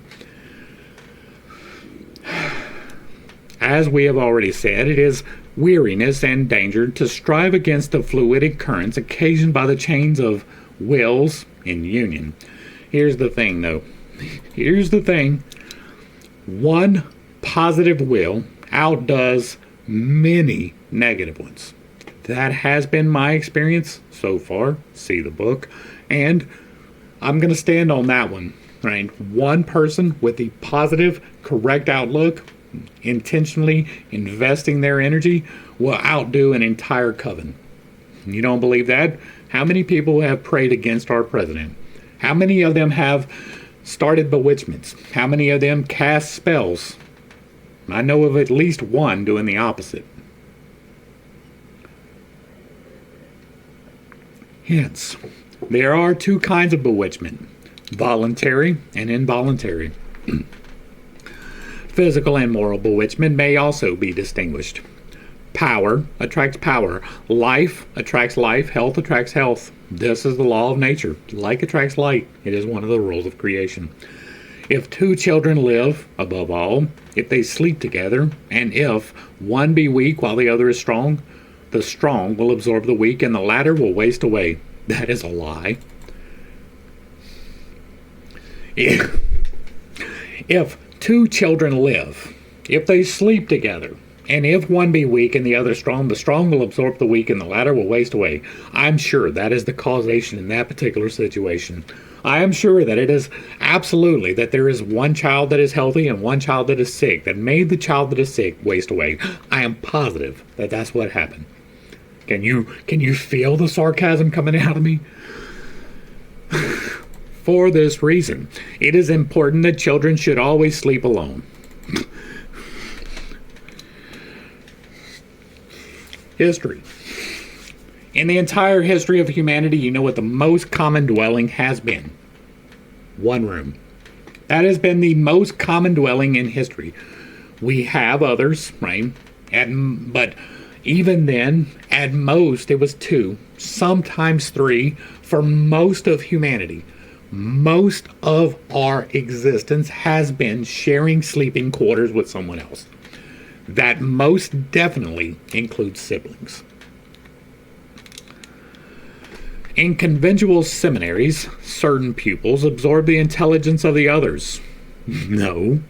As we have already said, it is weariness and danger to strive against the fluidic currents occasioned by the chains of wills in union. Here's the thing, though. Here's the thing. One positive will outdoes many negative ones. That has been my experience so far. See the book. And I'm going to stand on that one. Right? One person with the positive, correct outlook, intentionally investing their energy, will outdo an entire coven. You don't believe that? How many people have prayed against our president? How many of them have started bewitchments? How many of them cast spells? I know of at least one doing the opposite. Hence, there are two kinds of bewitchment: voluntary and involuntary. Physical and moral bewitchment may also be distinguished. Power attracts power. Life attracts life. Health attracts health. This is the law of nature. Like attracts like. It is one of the rules of creation. If two children live, above all, if they sleep together, and if one be weak while the other is strong, the strong will absorb the weak, and the latter will waste away. That is a lie. If two children live, if they sleep together, and if one be weak and the other strong, the strong will absorb the weak, and the latter will waste away. I'm sure that is the causation in that particular situation. I am sure that it is absolutely that there is one child that is healthy and one child that is sick, that made the child that is sick waste away. I am positive that that's what happened. Can you feel the sarcasm coming out of me? For this reason, it is important that children should always sleep alone. History. In the entire history of humanity, you know what the most common dwelling has been? One room. That has been the most common dwelling in history. We have others, right? But even then, at most, it was two, sometimes three, for most of humanity. Most of our existence has been sharing sleeping quarters with someone else. That most definitely includes siblings. In conventual seminaries, certain pupils absorb the intelligence of the others. No.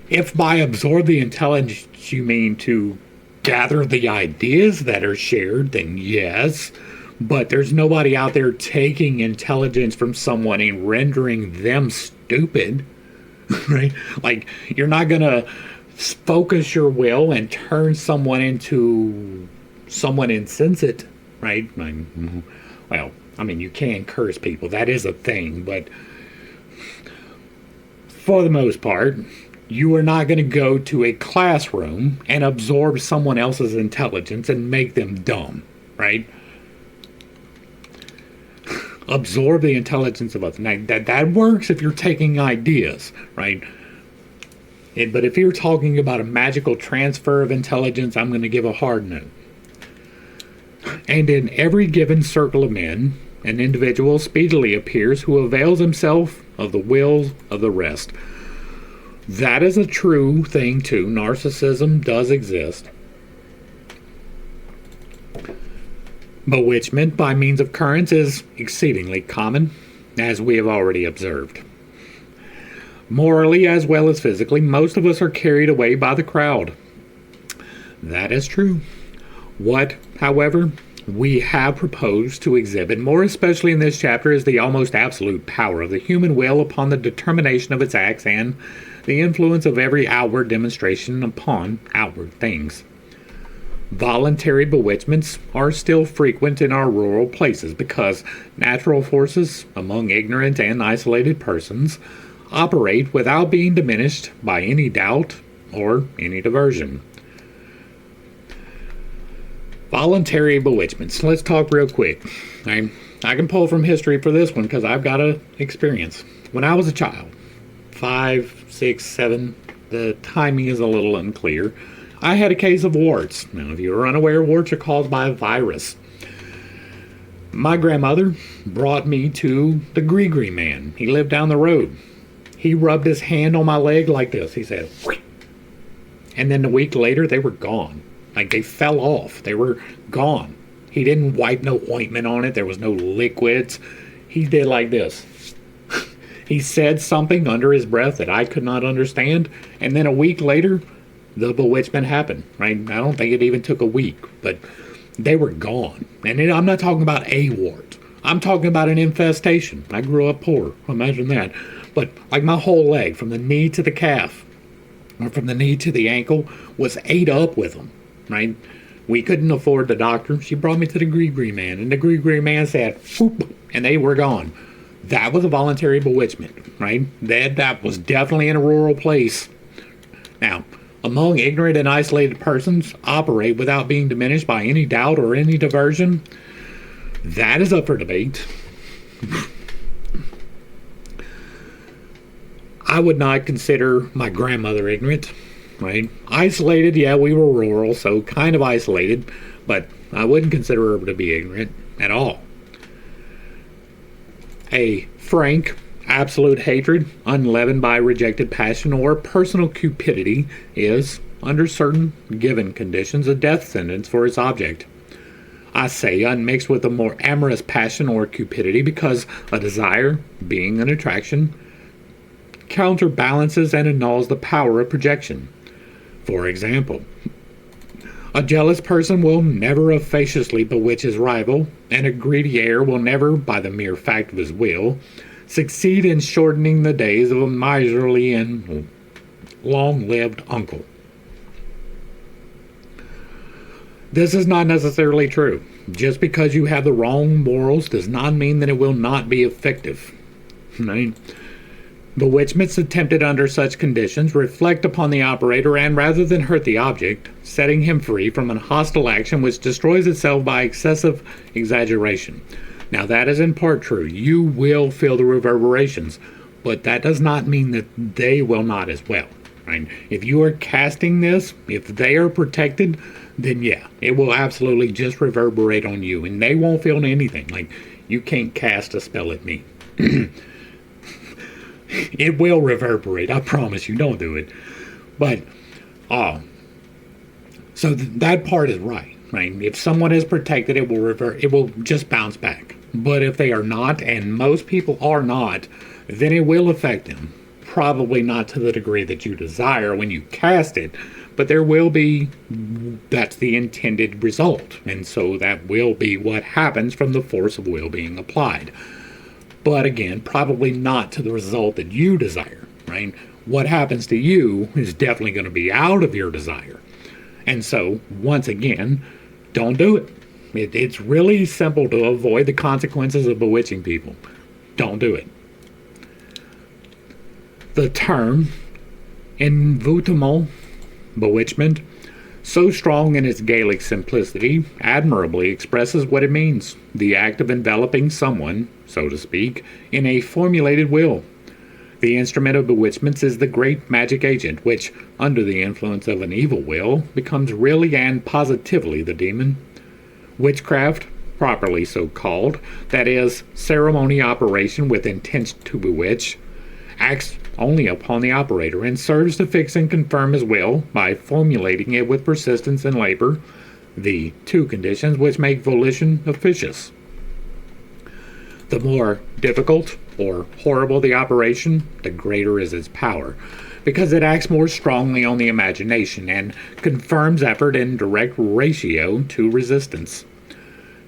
If by absorb the intelligence you mean to gather the ideas that are shared, then yes. But there's nobody out there taking intelligence from someone and rendering them stupid, right? Like, you're not going to focus your will and turn someone into someone insensate, right? Well, I mean, you can curse people. That is a thing. But for the most part, you are not going to go to a classroom and absorb someone else's intelligence and make them dumb, right? Absorb the intelligence of others. Now, that works if you're taking ideas, right? But if you're talking about a magical transfer of intelligence, I'm going to give a hard no. And in every given circle of men, an individual speedily appears who avails himself of the wills of the rest. That is a true thing, too. Narcissism does exist. Bewitchment by means of currents is exceedingly common, as we have already observed. Morally as well as physically, most of us are carried away by the crowd. That is true. What, however, we have proposed to exhibit, more especially in this chapter, is the almost absolute power of the human will upon the determination of its acts and the influence of every outward demonstration upon outward things. Voluntary bewitchments are still frequent in our rural places because natural forces among ignorant and isolated persons operate without being diminished by any doubt or any diversion. Voluntary bewitchments. Let's talk real quick. I can pull from history for this one because I've got an experience. When I was a child, 5, 6, 7, the timing is a little unclear, I had a case of warts. Now, if you're unaware, warts are caused by a virus. My grandmother brought me to the Gree man. He lived down the road. He rubbed his hand on my leg like this. He said, "Whee!" And then a week later, they were gone. Like, they fell off. They were gone. He didn't wipe no ointment on it. There was no liquids. He did like this. He said something under his breath that I could not understand. And then a week later, the bewitchment happened, right? I don't think it even took a week, but they were gone. And I'm not talking about a wart. I'm talking about an infestation. I grew up poor. Imagine that. But like my whole leg, from the knee to the calf, or from the knee to the ankle, was ate up with them, right? We couldn't afford the doctor. She brought me to the Gree man, and the Gree man said, "Whoop," and they were gone. That was a voluntary bewitchment, right? That was definitely in a rural place. Now, among ignorant and isolated persons operate without being diminished by any doubt or any diversion. That is up for debate. I would not consider my grandmother ignorant, right? Isolated, yeah, we were rural, so kind of isolated, but I wouldn't consider her to be ignorant at all. A frank, absolute hatred, unleavened by rejected passion or personal cupidity, is, under certain given conditions, a death sentence for its object. I say unmixed with a more amorous passion or cupidity because a desire, being an attraction, counterbalances and annuls the power of projection. For example, a jealous person will never officiously bewitch his rival, and a greedy heir will never, by the mere fact of his will, succeed in shortening the days of a miserly and long-lived uncle. This is not necessarily true. Just because you have the wrong morals does not mean that it will not be effective. Right? Bewitchments attempted under such conditions reflect upon the operator and, rather than hurt the object, setting him free from a hostile action which destroys itself by excessive exaggeration. Now, that is in part true. You will feel the reverberations, but that does not mean that they will not as well. Right? If you are casting this, if they are protected, then yeah, it will absolutely just reverberate on you, and they won't feel anything. Like, You can't cast a spell at me. It will reverberate. I promise you. Don't do it. But, so that part is right. Right? If someone is protected, it will revert. It will just bounce back. But if they are not, and most people are not, then it will affect them. Probably not to the degree that you desire when you cast it, but there will be, that's the intended result. And so that will be what happens from the force of will being applied. But again, probably not to the result that you desire, right? What happens to you is definitely going to be out of your desire. And so, once again, don't do it. It's really simple to avoid the consequences of bewitching people. Don't do it. The term envoûtement, bewitchment, so strong in its Gaelic simplicity, admirably expresses what it means: the act of enveloping someone, so to speak, in a formulated will. The instrument of bewitchments is the great magic agent, which, under the influence of an evil will, becomes really and positively the demon. Witchcraft, properly so called, that is, ceremony operation with intent to bewitch, acts only upon the operator and serves to fix and confirm his will by formulating it with persistence and labor, the two conditions which make volition officious. The more difficult or horrible the operation, the greater is its power, because it acts more strongly on the imagination and confirms effort in direct ratio to resistance.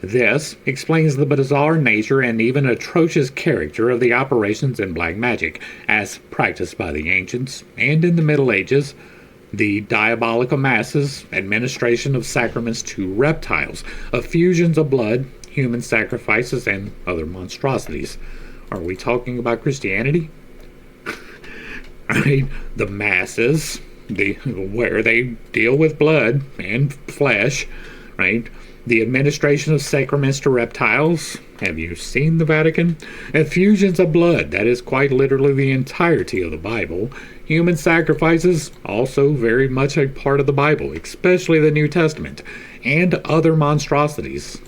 This explains the bizarre nature and even atrocious character of the operations in black magic, as practiced by the ancients, and in the Middle Ages, the diabolical masses, administration of sacraments to reptiles, effusions of blood, human sacrifices, and other monstrosities. Are we talking about Christianity? Right? The masses, where they deal with blood and flesh, right? The administration of sacraments to reptiles. Have you seen the Vatican? Effusions of blood. That is quite literally the entirety of the Bible. Human sacrifices, also very much a part of the Bible, especially the New Testament, and other monstrosities,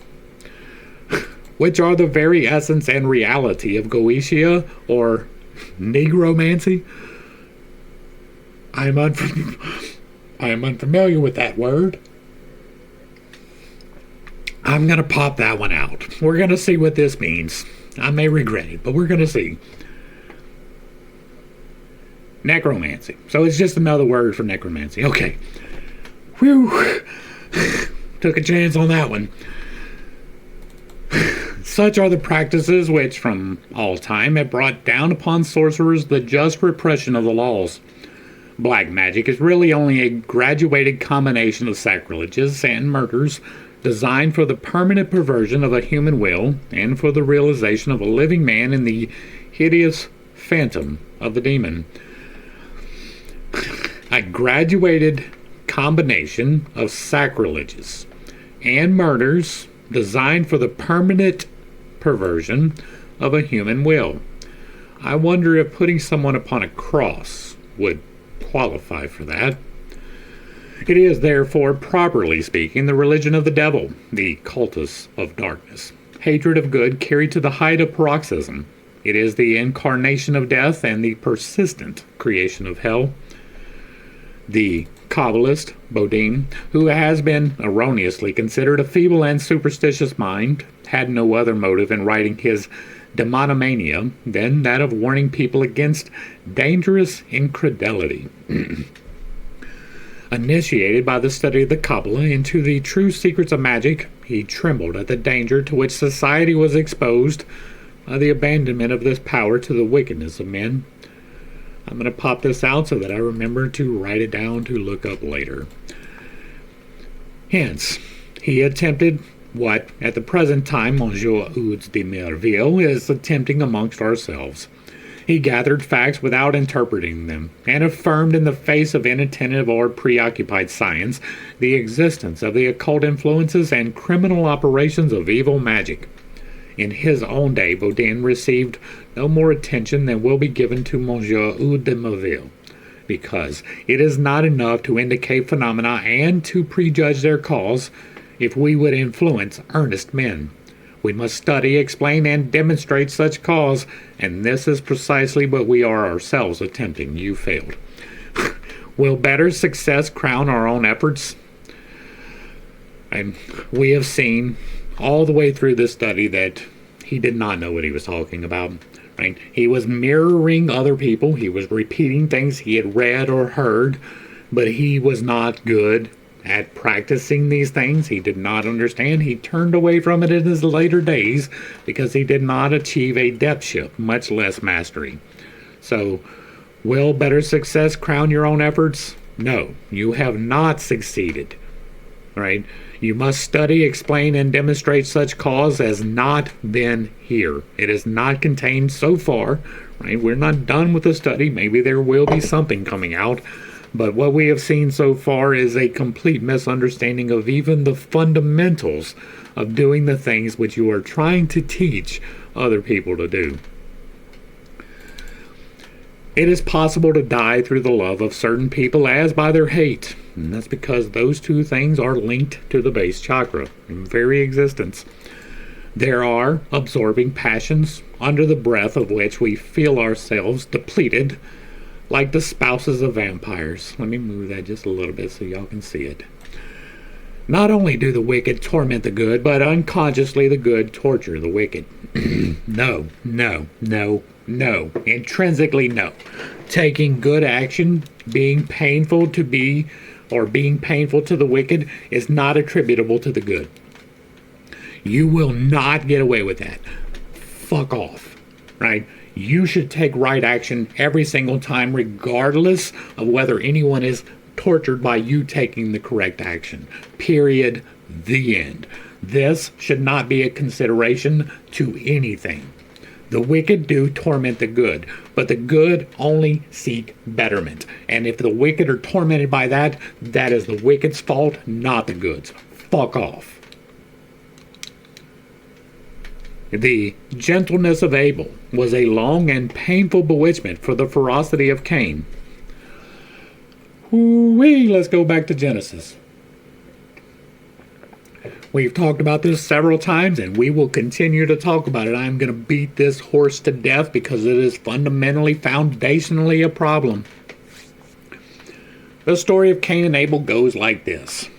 which are the very essence and reality of Goetia or negromancy. I am unfamiliar with that word. I'm going to pop that one out. We're going to see what this means. I may regret it, but we're going to see. Necromancy. So it's just another word for necromancy. Okay. Whew. Took a chance on that one. Such are the practices which, from all time, have brought down upon sorcerers the just repression of the laws. Black magic is really only a graduated combination of sacrileges and murders designed for the permanent perversion of a human will and for the realization of a living man in the hideous phantom of the demon. A graduated combination of sacrileges and murders designed for the permanent perversion of a human will. I wonder if putting someone upon a cross would qualify for that. It is, therefore, properly speaking, the religion of the devil, the cultus of darkness, hatred of good carried to the height of paroxysm. It is the incarnation of death and the persistent creation of hell. The Kabbalist, Bodin, who has been erroneously considered a feeble and superstitious mind, had no other motive in writing his Demonomania than that of warning people against dangerous incredulity. Initiated by the study of the Kabbalah into the true secrets of magic, he trembled at the danger to which society was exposed by the abandonment of this power to the wickedness of men. I'm going to pop this out so that I remember to write it down to look up later. Hence, he attempted what, at the present time, Monsieur Ouds de Merville is attempting amongst ourselves. He gathered facts without interpreting them, and affirmed in the face of inattentive or preoccupied science the existence of the occult influences and criminal operations of evil magic. In his own day, Bodin received no more attention than will be given to Monsieur Ouds de Merville, because it is not enough to indicate phenomena and to prejudge their cause if we would influence earnest men. We must study, explain, and demonstrate such cause, and this is precisely what we are ourselves attempting. You failed. Will better success crown our own efforts? And we have seen all the way through this study that he did not know what he was talking about. Right? He was mirroring other people. He was repeating things he had read or heard, but he was not good at practicing these things. He did not understand. He turned away from it in his later days because he did not achieve a depthship, much less mastery. So, will better success crown your own efforts? No, you have not succeeded. Right? You must study, explain, and demonstrate such cause as not been here. It is not contained so far. Right? We're not done with the study. Maybe there will be something coming out. But what we have seen so far is a complete misunderstanding of even the fundamentals of doing the things which you are trying to teach other people to do. It is possible to die through the love of certain people as by their hate. And that's because those two things are linked to the base chakra in very existence. There are absorbing passions under the breath of which we feel ourselves depleted, like the spouses of vampires. Let me move that just a little bit so y'all can see it. Not only do the wicked torment the good, but unconsciously the good torture the wicked. No. Intrinsically, no. Taking good action, being painful to the wicked is not attributable to the good. You will not get away with that. Fuck off. Right? You should take right action every single time, regardless of whether anyone is tortured by you taking the correct action. Period. The end. This should not be a consideration to anything. The wicked do torment the good, but the good only seek betterment. And if the wicked are tormented by that, that is the wicked's fault, not the good's. Fuck off. The gentleness of Abel was a long and painful bewitchment for the ferocity of Cain. Let's go back to Genesis. We've talked about this several times, and we will continue to talk about it. I'm going to beat this horse to death because it is foundationally a problem. The story of Cain and Abel goes like this.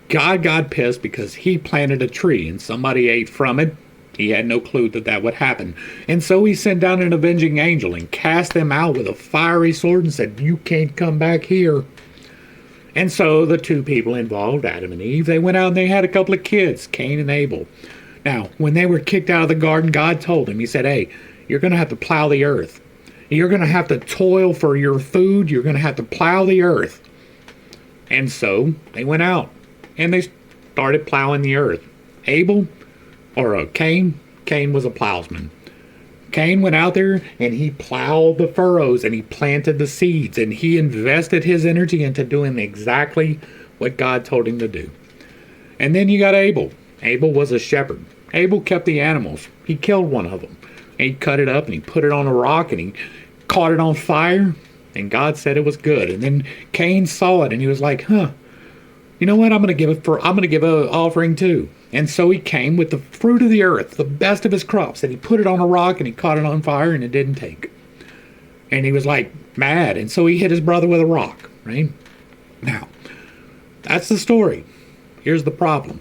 God got pissed because he planted a tree and somebody ate from it. He had no clue that would happen. And so he sent down an avenging angel and cast them out with a fiery sword and said, "You can't come back here." And so the two people involved, Adam and Eve, they went out and they had a couple of kids, Cain and Abel. Now, when they were kicked out of the garden, God told them, he said, "Hey, you're going to have to plow the earth. You're going to have to toil for your food. You're going to have to plow the earth." And so they went out and they started plowing the earth. Cain was a plowsman. Cain went out there and he plowed the furrows and he planted the seeds and he invested his energy into doing exactly what God told him to do. And then you got Abel. Abel was a shepherd. Abel kept the animals. He killed one of them. And he cut it up and he put it on a rock and he caught it on fire. And God said it was good. And then Cain saw it and he was like, you know what? I'm going to give an offering too. And so he came with the fruit of the earth, the best of his crops, and he put it on a rock and he caught it on fire and it didn't take. And he was like mad, and so he hit his brother with a rock, right? Now, that's the story. Here's the problem.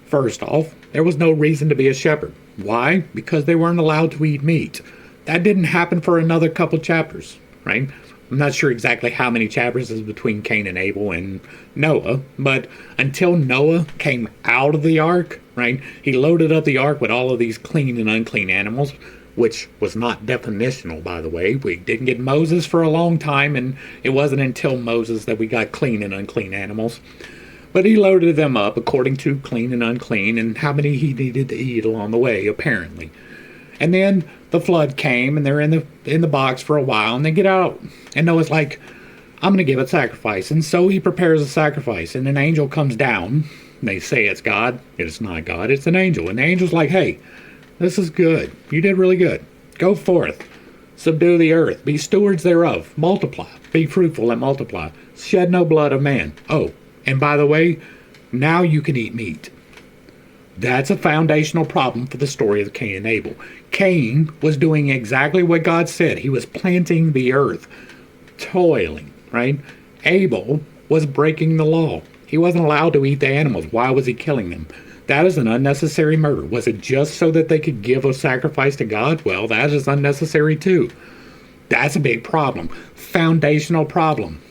First off, there was no reason to be a shepherd. Why? Because they weren't allowed to eat meat. That didn't happen for another couple chapters, right? I'm not sure exactly how many chapters is between Cain and Abel and Noah, but until Noah came out of the ark, right, he loaded up the ark with all of these clean and unclean animals, which was not definitional, by the way. We didn't get Moses for a long time, and it wasn't until Moses that we got clean and unclean animals. But he loaded them up according to clean and unclean and how many he needed to eat along the way, apparently. And then the flood came, and they're in the box for a while, and they get out. And Noah's like, "I'm going to give it sacrifice." And so he prepares a sacrifice, and an angel comes down. They say it's God. It's not God. It's an angel. And the angel's like, "Hey, this is good. You did really good. Go forth. Subdue the earth. Be stewards thereof. Multiply. Be fruitful and multiply. Shed no blood of man. Oh, and by the way, now you can eat meat." That's a foundational problem for the story of Cain and Abel. Cain was doing exactly what God said. He was planting the earth, toiling, right? Abel was breaking the law. He wasn't allowed to eat the animals. Why was he killing them? That is an unnecessary murder. Was it just so that they could give a sacrifice to God? Well, that is unnecessary too. That's a big problem. Foundational problem.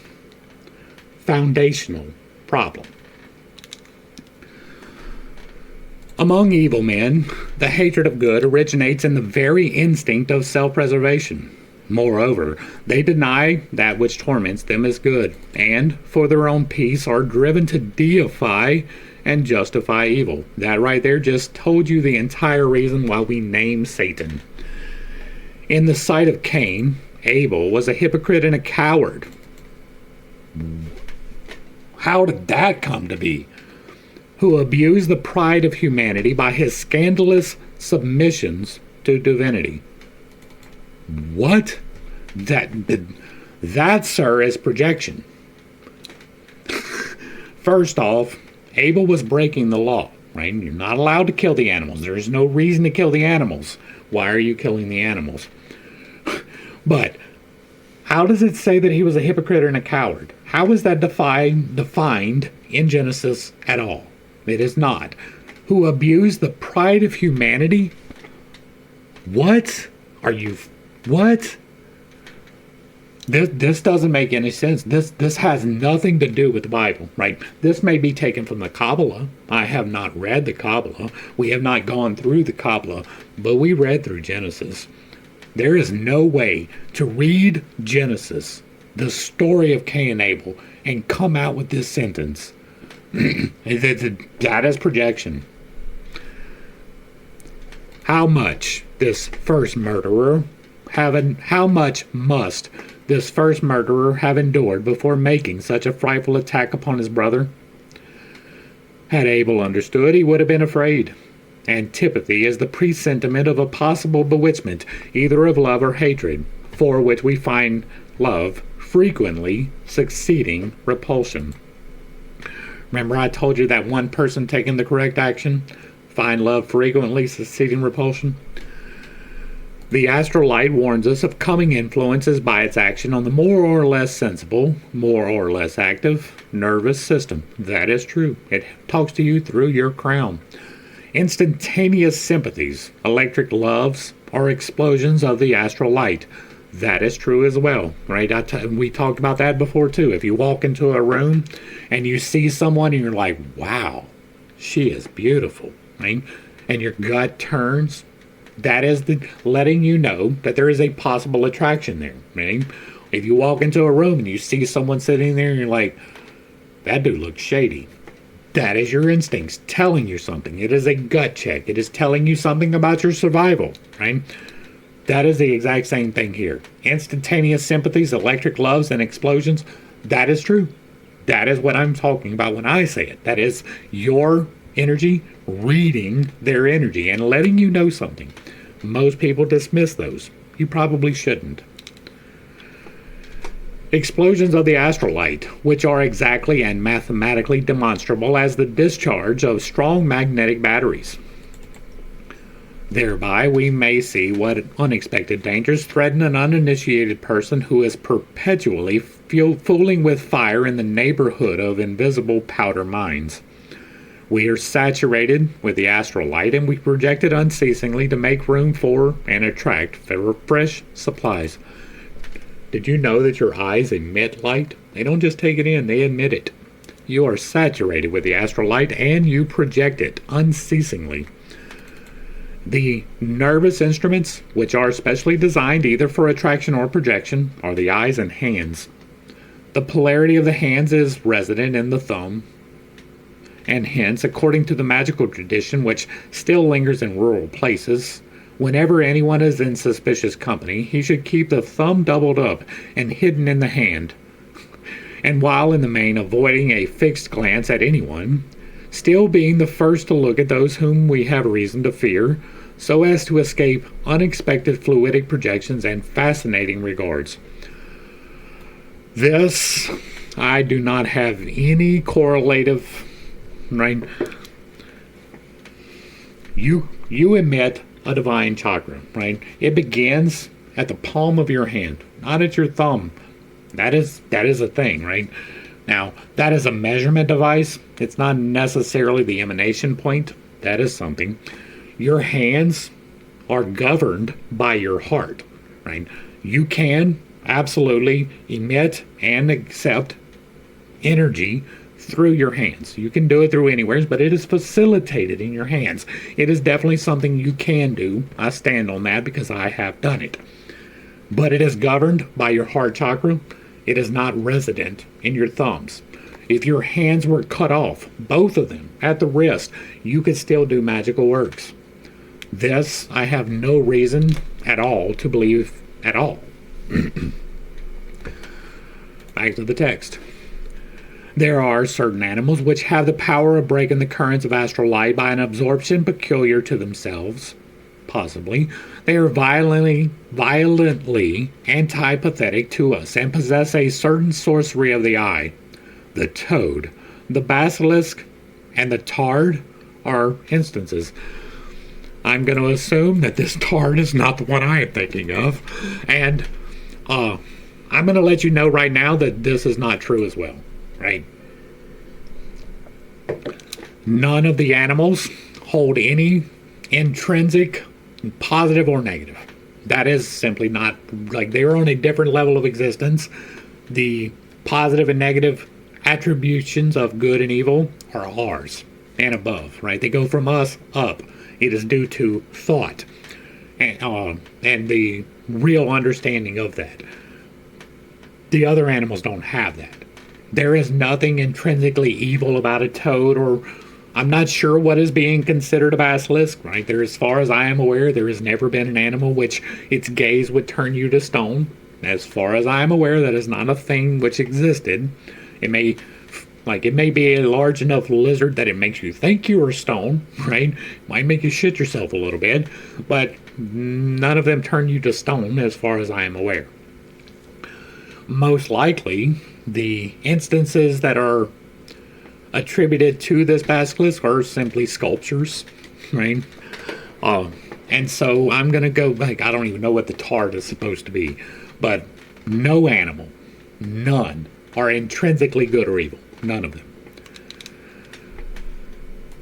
Foundational problem. Among evil men, the hatred of good originates in the very instinct of self-preservation. Moreover, they deny that which torments them as good, and, for their own peace, are driven to deify and justify evil. That right there just told you the entire reason why we name Satan. In the sight of Cain, Abel was a hypocrite and a coward. How did that come to be? Who abused the pride of humanity by his scandalous submissions to divinity. What? That, sir, is projection. First off, Abel was breaking the law, right? You're not allowed to kill the animals. There's no reason to kill the animals. Why are you killing the animals? But how does it say that he was a hypocrite and a coward? How is that defined in Genesis at all? It is not. Who abused the pride of humanity? What? What? This doesn't make any sense. This has nothing to do with the Bible, right? This may be taken from the Kabbalah. I have not read the Kabbalah. We have not gone through the Kabbalah, but we read through Genesis. There is no way to read Genesis, the story of Cain and Abel, and come out with this sentence. That is projection. How much must this first murderer have endured before making such a frightful attack upon his brother? Had Abel understood, he would have been afraid. Antipathy is the presentiment of a possible bewitchment, either of love or hatred, for which we find love frequently succeeding repulsion. Remember I told you that one person taking the correct action? Find love frequently succeeding repulsion? The astral light warns us of coming influences by its action on the more or less sensible, more or less active nervous system. That is true. It talks to you through your crown. Instantaneous sympathies, electric loves, are explosions of the astral light. That is true as well, right? We talked about that before too. If you walk into a room and you see someone and you're like, wow, she is beautiful, right? And your gut turns, that is letting you know that there is a possible attraction there, right? If you walk into a room and you see someone sitting there and you're like, that dude looks shady. That is your instincts telling you something. It is a gut check. It is telling you something about your survival, right? That is the exact same thing here. Instantaneous sympathies, electric loves, and explosions. That is true. That is what I'm talking about when I say it. That is your energy reading their energy and letting you know something. Most people dismiss those. You probably shouldn't. Explosions of the astral light, which are exactly and mathematically demonstrable as the discharge of strong magnetic batteries. Thereby, we may see what unexpected dangers threaten an uninitiated person who is perpetually fooling with fire in the neighborhood of invisible powder mines. We are saturated with the astral light, and we project it unceasingly to make room for and attract fresh supplies. Did you know that your eyes emit light? They don't just take it in, they emit it. You are saturated with the astral light, and you project it unceasingly. The nervous instruments, which are specially designed either for attraction or projection, are the eyes and hands. The polarity of the hands is resident in the thumb, and hence, according to the magical tradition, which still lingers in rural places, whenever anyone is in suspicious company, he should keep the thumb doubled up and hidden in the hand, and while in the main avoiding a fixed glance at anyone, still being the first to look at those whom we have reason to fear, so as to escape unexpected fluidic projections and fascinating regards. This, I do not have any correlative, right? You emit a divine chakra, right? It begins at the palm of your hand, not at your thumb. That is a thing, right? Now, that is a measurement device. It's not necessarily the emanation point. That is something. Your hands are governed by your heart, right? You can absolutely emit and accept energy through your hands. You can do it through anywhere, but it is facilitated in your hands. It is definitely something you can do. I stand on that because I have done it. But it is governed by your heart chakra. It is not resident in your thumbs. If your hands were cut off, both of them, at the wrist, you could still do magical works. This I have no reason at all to believe at all. Back to the text. There are certain animals which have the power of breaking the currents of astral light by an absorption peculiar to themselves. Possibly. They are violently antipathetic to us and possess a certain sorcery of the eye. The toad, the basilisk, and the tard are instances. I'm going to assume that this tard is not the one I am thinking of. And I'm going to let you know right now that this is not true as well. Right? None of the animals hold any intrinsic positive or negative. That is simply not, like, they're on a different level of existence. The positive and negative attributions of good and evil are ours and above, right? They go from us up. It is due to thought and the real understanding of that. The other animals don't have that. There is nothing intrinsically evil about a toad, or I'm not sure what is being considered a basilisk, right? There, as far as I am aware, there has never been an animal which its gaze would turn you to stone. As far as I am aware, that is not a thing which existed. It may be a large enough lizard that it makes you think you are stone, right? Might make you shit yourself a little bit, but none of them turn you to stone as far as I am aware. Most likely, the instances that are attributed to this basilisk are simply sculptures, right? And so I'm going to go, like, I don't even know what the tard is supposed to be, but no animal, none, are intrinsically good or evil. None of them.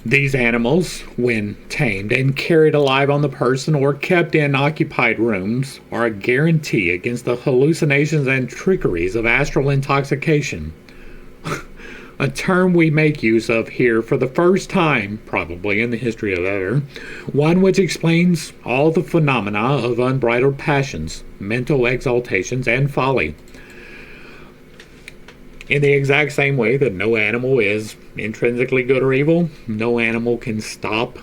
These animals, when tamed and carried alive on the person or kept in occupied rooms, are a guarantee against the hallucinations and trickeries of astral intoxication. A term we make use of here for the first time, probably in the history of ever, one which explains all the phenomena of unbridled passions, mental exaltations, and folly. In the exact same way that no animal is intrinsically good or evil, no animal can stop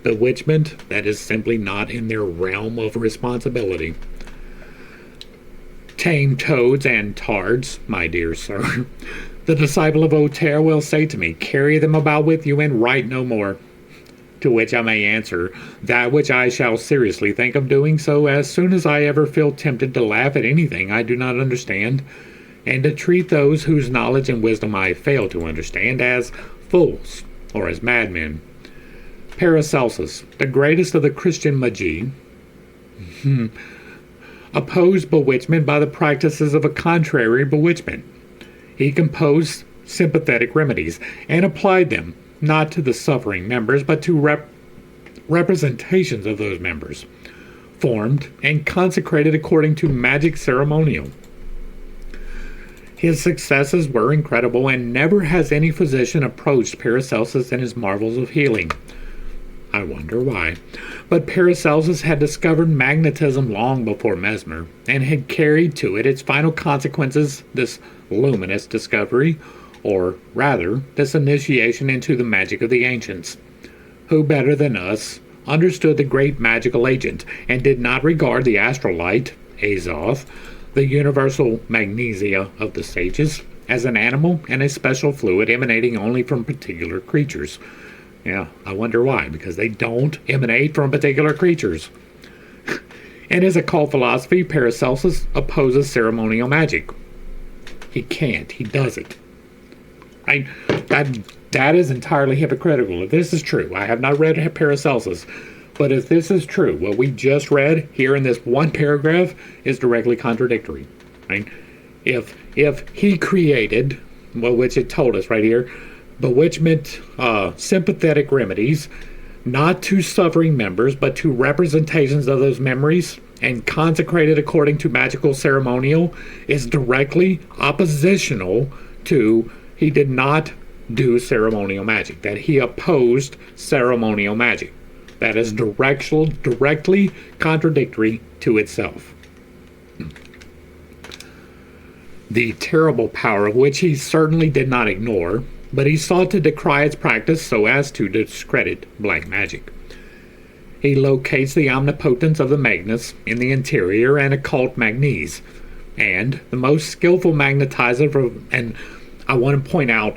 bewitchment. That is simply not in their realm of responsibility. Tame toads and tards, my dear sir. The disciple of Voltaire will say to me, carry them about with you and write no more. To which I may answer, that which I shall seriously think of doing so as soon as I ever feel tempted to laugh at anything I do not understand, and to treat those whose knowledge and wisdom I fail to understand as fools or as madmen. Paracelsus, the greatest of the Christian magi, opposed bewitchment by the practices of a contrary bewitchment. He composed sympathetic remedies and applied them not to the suffering members but to representations of those members, formed and consecrated according to magic ceremonial. His successes were incredible, and never has any physician approached Paracelsus in his marvels of healing. I wonder why. But Paracelsus had discovered magnetism long before Mesmer, and had carried to it its final consequences, this luminous discovery, or rather, this initiation into the magic of the ancients. Who better than us understood the great magical agent, and did not regard the astral light, Azoth, the universal magnesia of the sages, as an animal and a special fluid emanating only from particular creatures. Yeah, I wonder why, because they don't emanate from particular creatures. In his occult philosophy, Paracelsus opposes ceremonial magic. He can't. He doesn't. Right? That is entirely hypocritical. If this is true, I have not read Paracelsus, but if this is true, what we just read here in this one paragraph is directly contradictory. Right? If he created, well, which it told us right here, bewitchment, sympathetic remedies, not to suffering members, but to representations of those memories, and consecrated according to magical ceremonial, is directly oppositional to he did not do ceremonial magic, that he opposed ceremonial magic. That is directly contradictory to itself. The terrible power of which he certainly did not ignore, but he sought to decry its practice so as to discredit black magic. He locates the omnipotence of the Magnus in the interior and occult magnes, and the most skillful magnetizer. And I want to point out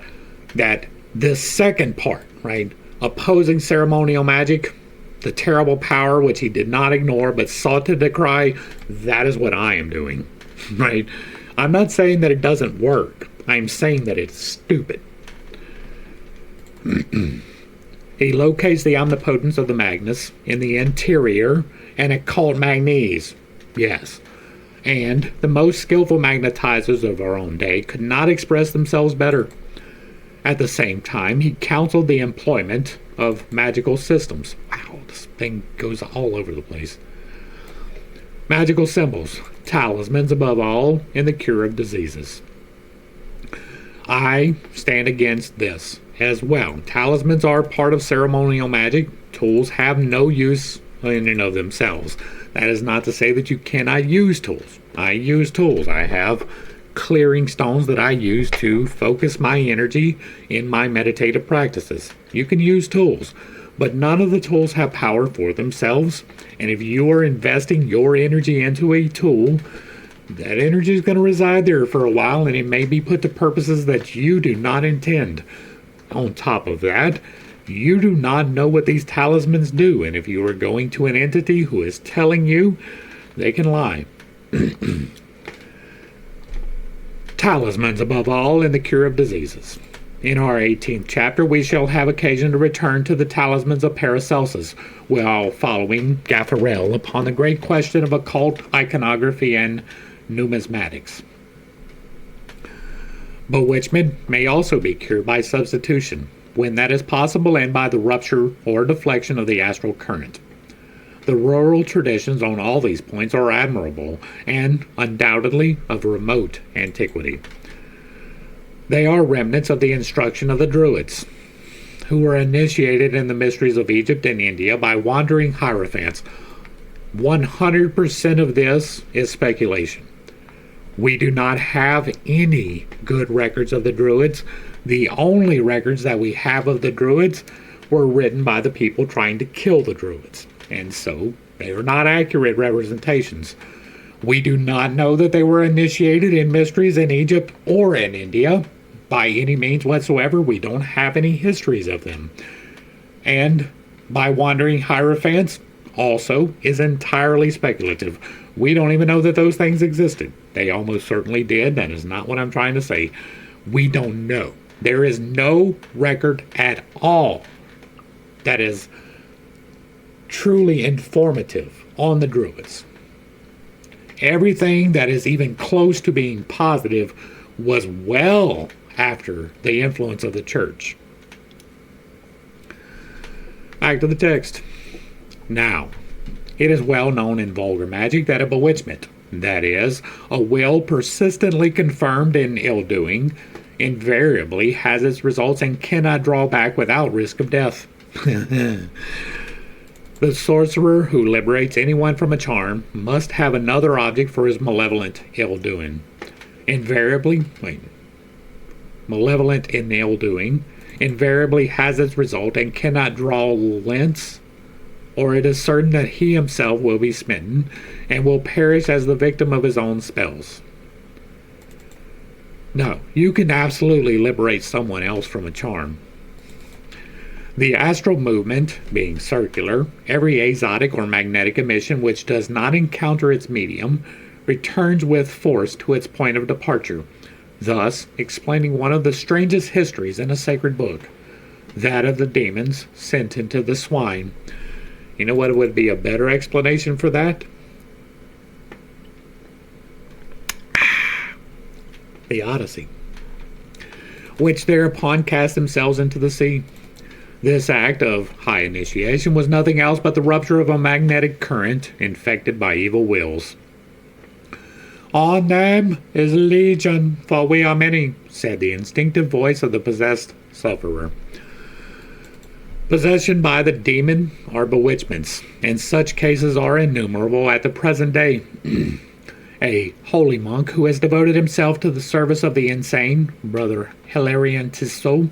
that this second part, right, opposing ceremonial magic, the terrible power which he did not ignore but sought to decry, that is what I am doing, right? I'm not saying that it doesn't work. I'm saying that it's stupid. He locates the omnipotence of the Magnus in the interior and occult magnes. Yes. And the most skillful magnetizers of our own day could not express themselves better. At the same time, he counseled the employment of magical systems. Wow, this thing goes all over the place. Magical symbols, talismans above all, in the cure of diseases. I stand against this as well. Talismans are part of ceremonial magic. Tools have no use in and of themselves. That is not to say that you cannot use tools. I use tools. I have clearing stones that I use to focus my energy in my meditative practices. You can use tools, but none of the tools have power for themselves. And if you are investing your energy into a tool, that energy is going to reside there for a while, and it may be put to purposes that you do not intend. On top of that, you do not know what these talismans do, and if you are going to an entity who is telling you, they can lie. Talismans above all in the cure of diseases. In our 18th chapter, we shall have occasion to return to the talismans of Paracelsus, while following Gaffarel upon the great question of occult iconography and numismatics. Bewitchment may also be cured by substitution, when that is possible, and by the rupture or deflection of the astral current. The rural traditions on all these points are admirable, and undoubtedly of remote antiquity. They are remnants of the instruction of the Druids, who were initiated in the mysteries of Egypt and India by wandering hierophants. 100% of this is speculation. We do not have any good records of the Druids. The only records that we have of the Druids were written by the people trying to kill the Druids, and so they are not accurate representations. We do not know that they were initiated in mysteries in Egypt or in India by any means whatsoever. We don't have any histories of them. And by wandering hierophants also is entirely speculative. We don't even know that those things existed. They almost certainly did. That is not what I'm trying to say. We don't know. There is no record at all that is truly informative on the Druids. Everything that is even close to being positive was well after the influence of the church. Back to the text. Now, it is well known in vulgar magic that a bewitchment, that is, a will persistently confirmed in ill-doing, invariably has its results and cannot draw back without risk of death. The sorcerer who liberates anyone from a charm must have another object for his malevolent ill-doing. Malevolent in ill-doing invariably has its result and cannot draw lengths, or it is certain that he himself will be smitten and will perish as the victim of his own spells. No, you can absolutely liberate someone else from a charm. The astral movement, being circular, every azotic or magnetic emission which does not encounter its medium returns with force to its point of departure, thus explaining one of the strangest histories in a sacred book, that of the demons sent into the swine. You know what would be a better explanation for that? The Odyssey, which thereupon cast themselves into the sea. This act of high initiation was nothing else but the rupture of a magnetic current infected by evil wills. "On them is legion, for we are many," said the instinctive voice of the possessed sufferer. Possession by the demon are bewitchments, and such cases are innumerable at the present day. A holy monk who has devoted himself to the service of the insane, Brother Hilarion Tissot,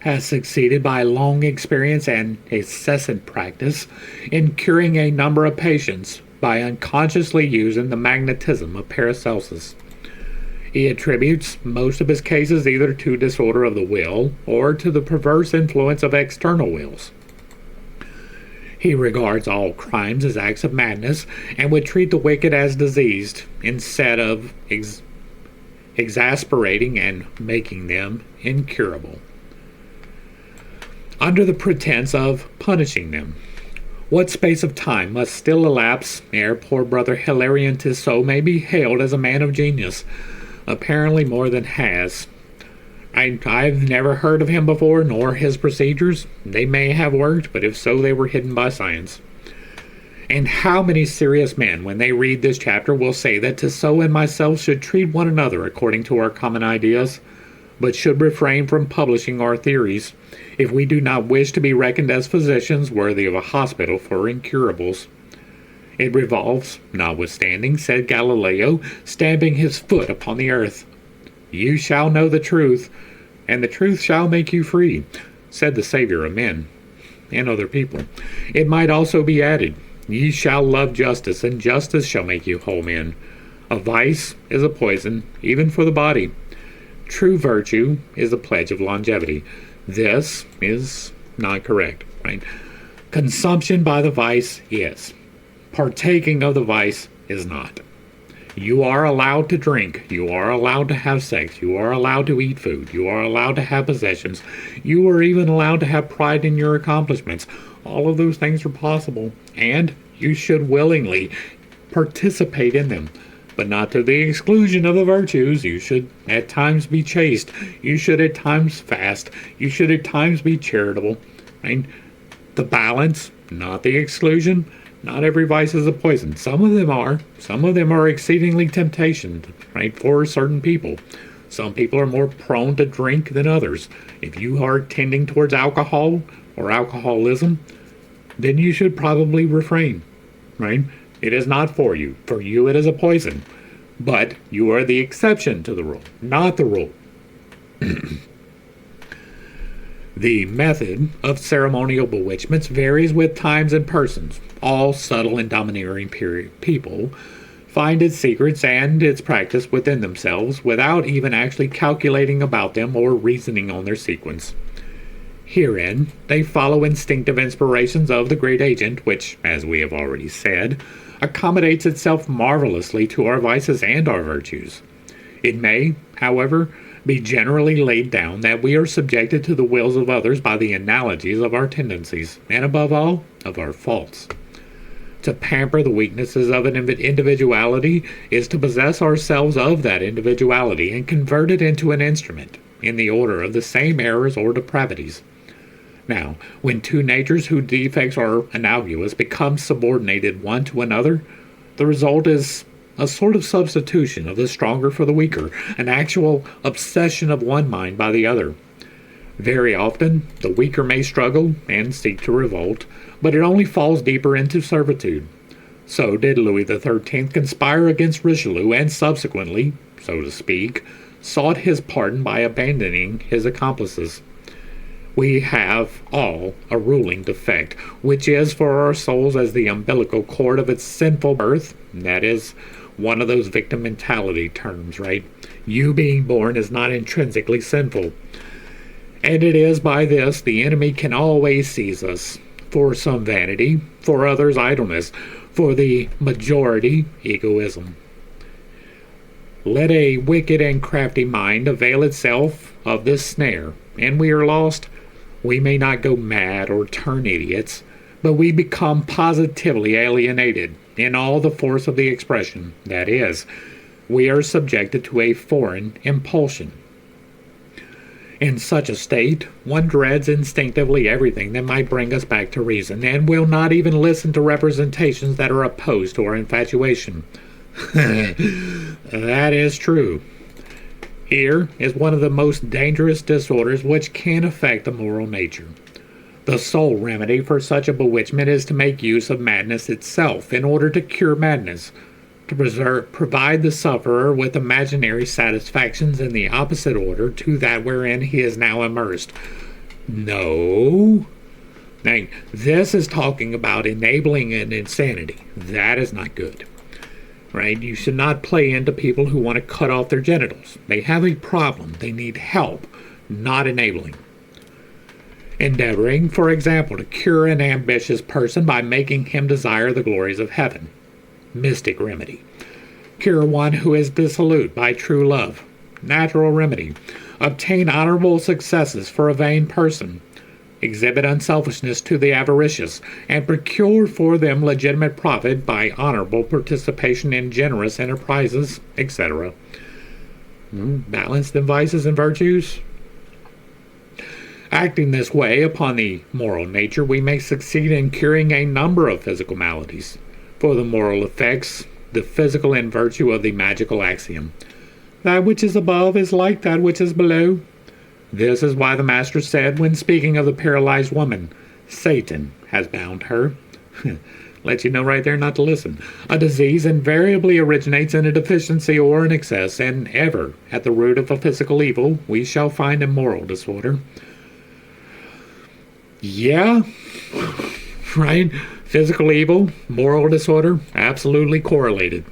has succeeded by long experience and incessant practice in curing a number of patients by unconsciously using the magnetism of Paracelsus. He attributes most of his cases either to disorder of the will or to the perverse influence of external wills. He regards all crimes as acts of madness and would treat the wicked as diseased instead of exasperating and making them incurable, under the pretense of punishing them. What space of time must still elapse ere poor Brother Hilarion Tissot may be hailed as a man of genius? Apparently more than has. I've never heard of him before, nor his procedures. They may have worked, but if so, they were hidden by science. And how many serious men, when they read this chapter, will say that Tissot and myself should treat one another according to our common ideas, but should refrain from publishing our theories, if we do not wish to be reckoned as physicians worthy of a hospital for incurables. It revolves, notwithstanding, said Galileo, stamping his foot upon the earth. You shall know the truth, and the truth shall make you free, said the Savior of men and other people. It might also be added, ye shall love justice, and justice shall make you whole men. A vice is a poison, even for the body. True virtue is a pledge of longevity. This is not correct, right? Consumption by the vice is. Partaking of the vice is not. You are allowed to drink. You are allowed to have sex. You are allowed to eat food. You are allowed to have possessions. You are even allowed to have pride in your accomplishments. All of those things are possible, and you should willingly participate in them, but not to the exclusion of the virtues. You should at times be chaste. You should at times fast. You should at times be charitable. Right? The balance, not the exclusion. Not every vice is a poison. Some of them are. Some of them are exceedingly temptation, right, for certain people. Some people are more prone to drink than others. If you are tending towards alcohol or alcoholism, then you should probably refrain, right? It is not for you. For you, it is a poison. But you are the exception to the rule, not the rule. The method of ceremonial bewitchments varies with times and persons. All subtle and domineering people find its secrets and its practice within themselves without even actually calculating about them or reasoning on their sequence. Herein, they follow instinctive inspirations of the great agent, which, as we have already said, accommodates itself marvelously to our vices and our virtues. It may, however, be generally laid down that we are subjected to the wills of others by the analogies of our tendencies, and above all, of our faults. To pamper the weaknesses of an individuality is to possess ourselves of that individuality and convert it into an instrument, in the order of the same errors or depravities. Now, when two natures whose defects are analogous become subordinated one to another, the result is a sort of substitution of the stronger for the weaker, an actual obsession of one mind by the other. Very often, the weaker may struggle and seek to revolt, but it only falls deeper into servitude. So did Louis XIII conspire against Richelieu and subsequently, so to speak, sought his pardon by abandoning his accomplices. We have all a ruling defect, which is for our souls as the umbilical cord of its sinful birth. That is one of those victim mentality terms, right? You being born is not intrinsically sinful. And it is by this the enemy can always seize us. For some vanity, for others idleness, for the majority egoism. Let a wicked and crafty mind avail itself of this snare, and we are lost. We may not go mad or turn idiots, but we become positively alienated in all the force of the expression. That is, we are subjected to a foreign impulsion. In such a state, one dreads instinctively everything that might bring us back to reason, and will not even listen to representations that are opposed to our infatuation. That is true. Here is one of the most dangerous disorders which can affect the moral nature. The sole remedy for such a bewitchment is to make use of madness itself in order to cure madness, to provide the sufferer with imaginary satisfactions in the opposite order to that wherein he is now immersed. No. Now, this is talking about enabling an insanity. That is not good. Right? You should not play into people who want to cut off their genitals. They have a problem. They need help, not enabling. Endeavoring, for example, to cure an ambitious person by making him desire the glories of heaven. Mystic remedy. Cure one who is dissolute by true love. Natural remedy. Obtain honorable successes for a vain person. Exhibit unselfishness to the avaricious, and procure for them legitimate profit by honorable participation in generous enterprises, etc. Balanced in vices and virtues. Acting this way upon the moral nature, we may succeed in curing a number of physical maladies. For the moral effects, the physical in virtue of the magical axiom, that which is above is like that which is below. This is why the Master said, when speaking of the paralyzed woman, Satan has bound her. Let you know right there not to listen. A disease invariably originates in a deficiency or an excess, and ever at the root of a physical evil we shall find a moral disorder. Yeah, right? Physical evil, moral disorder, absolutely correlated.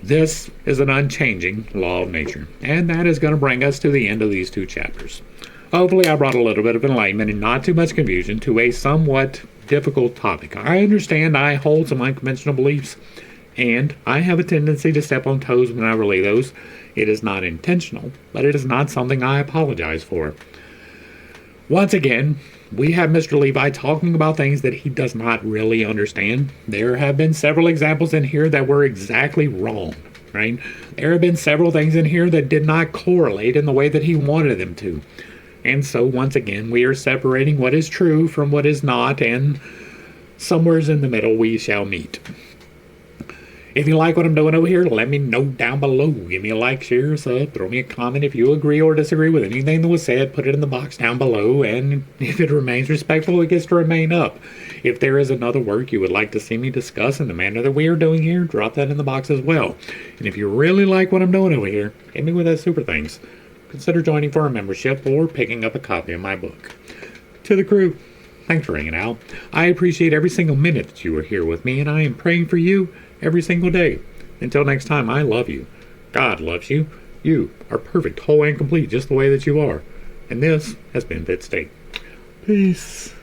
This is an unchanging law of nature, and that is going to bring us to the end of these two chapters. Hopefully I brought a little bit of enlightenment and not too much confusion to a somewhat difficult topic. I understand I hold some unconventional beliefs, and I have a tendency to step on toes when I relay those. It is not intentional, but it is not something I apologize for. Once again, we have Mr. Levi talking about things that he does not really understand. There have been several examples in here that were exactly wrong, right? There have been several things in here that did not correlate in the way that he wanted them to. And so, once again, we are separating what is true from what is not, and somewheres in the middle we shall meet. If you like what I'm doing over here, let me know down below. Give me a like, share, sub, throw me a comment if you agree or disagree with anything that was said. Put it in the box down below, and if it remains respectful, it gets to remain up. If there is another work you would like to see me discuss in the manner that we are doing here, drop that in the box as well. And if you really like what I'm doing over here, hit me with that super thanks. Consider joining for a membership or picking up a copy of my book. To the crew, thanks for hanging out. I appreciate every single minute that you are here with me, and I am praying for you every single day. Until next time, I love you. God loves you. You are perfect, whole, and complete just the way that you are. And this has been Fit State. Peace.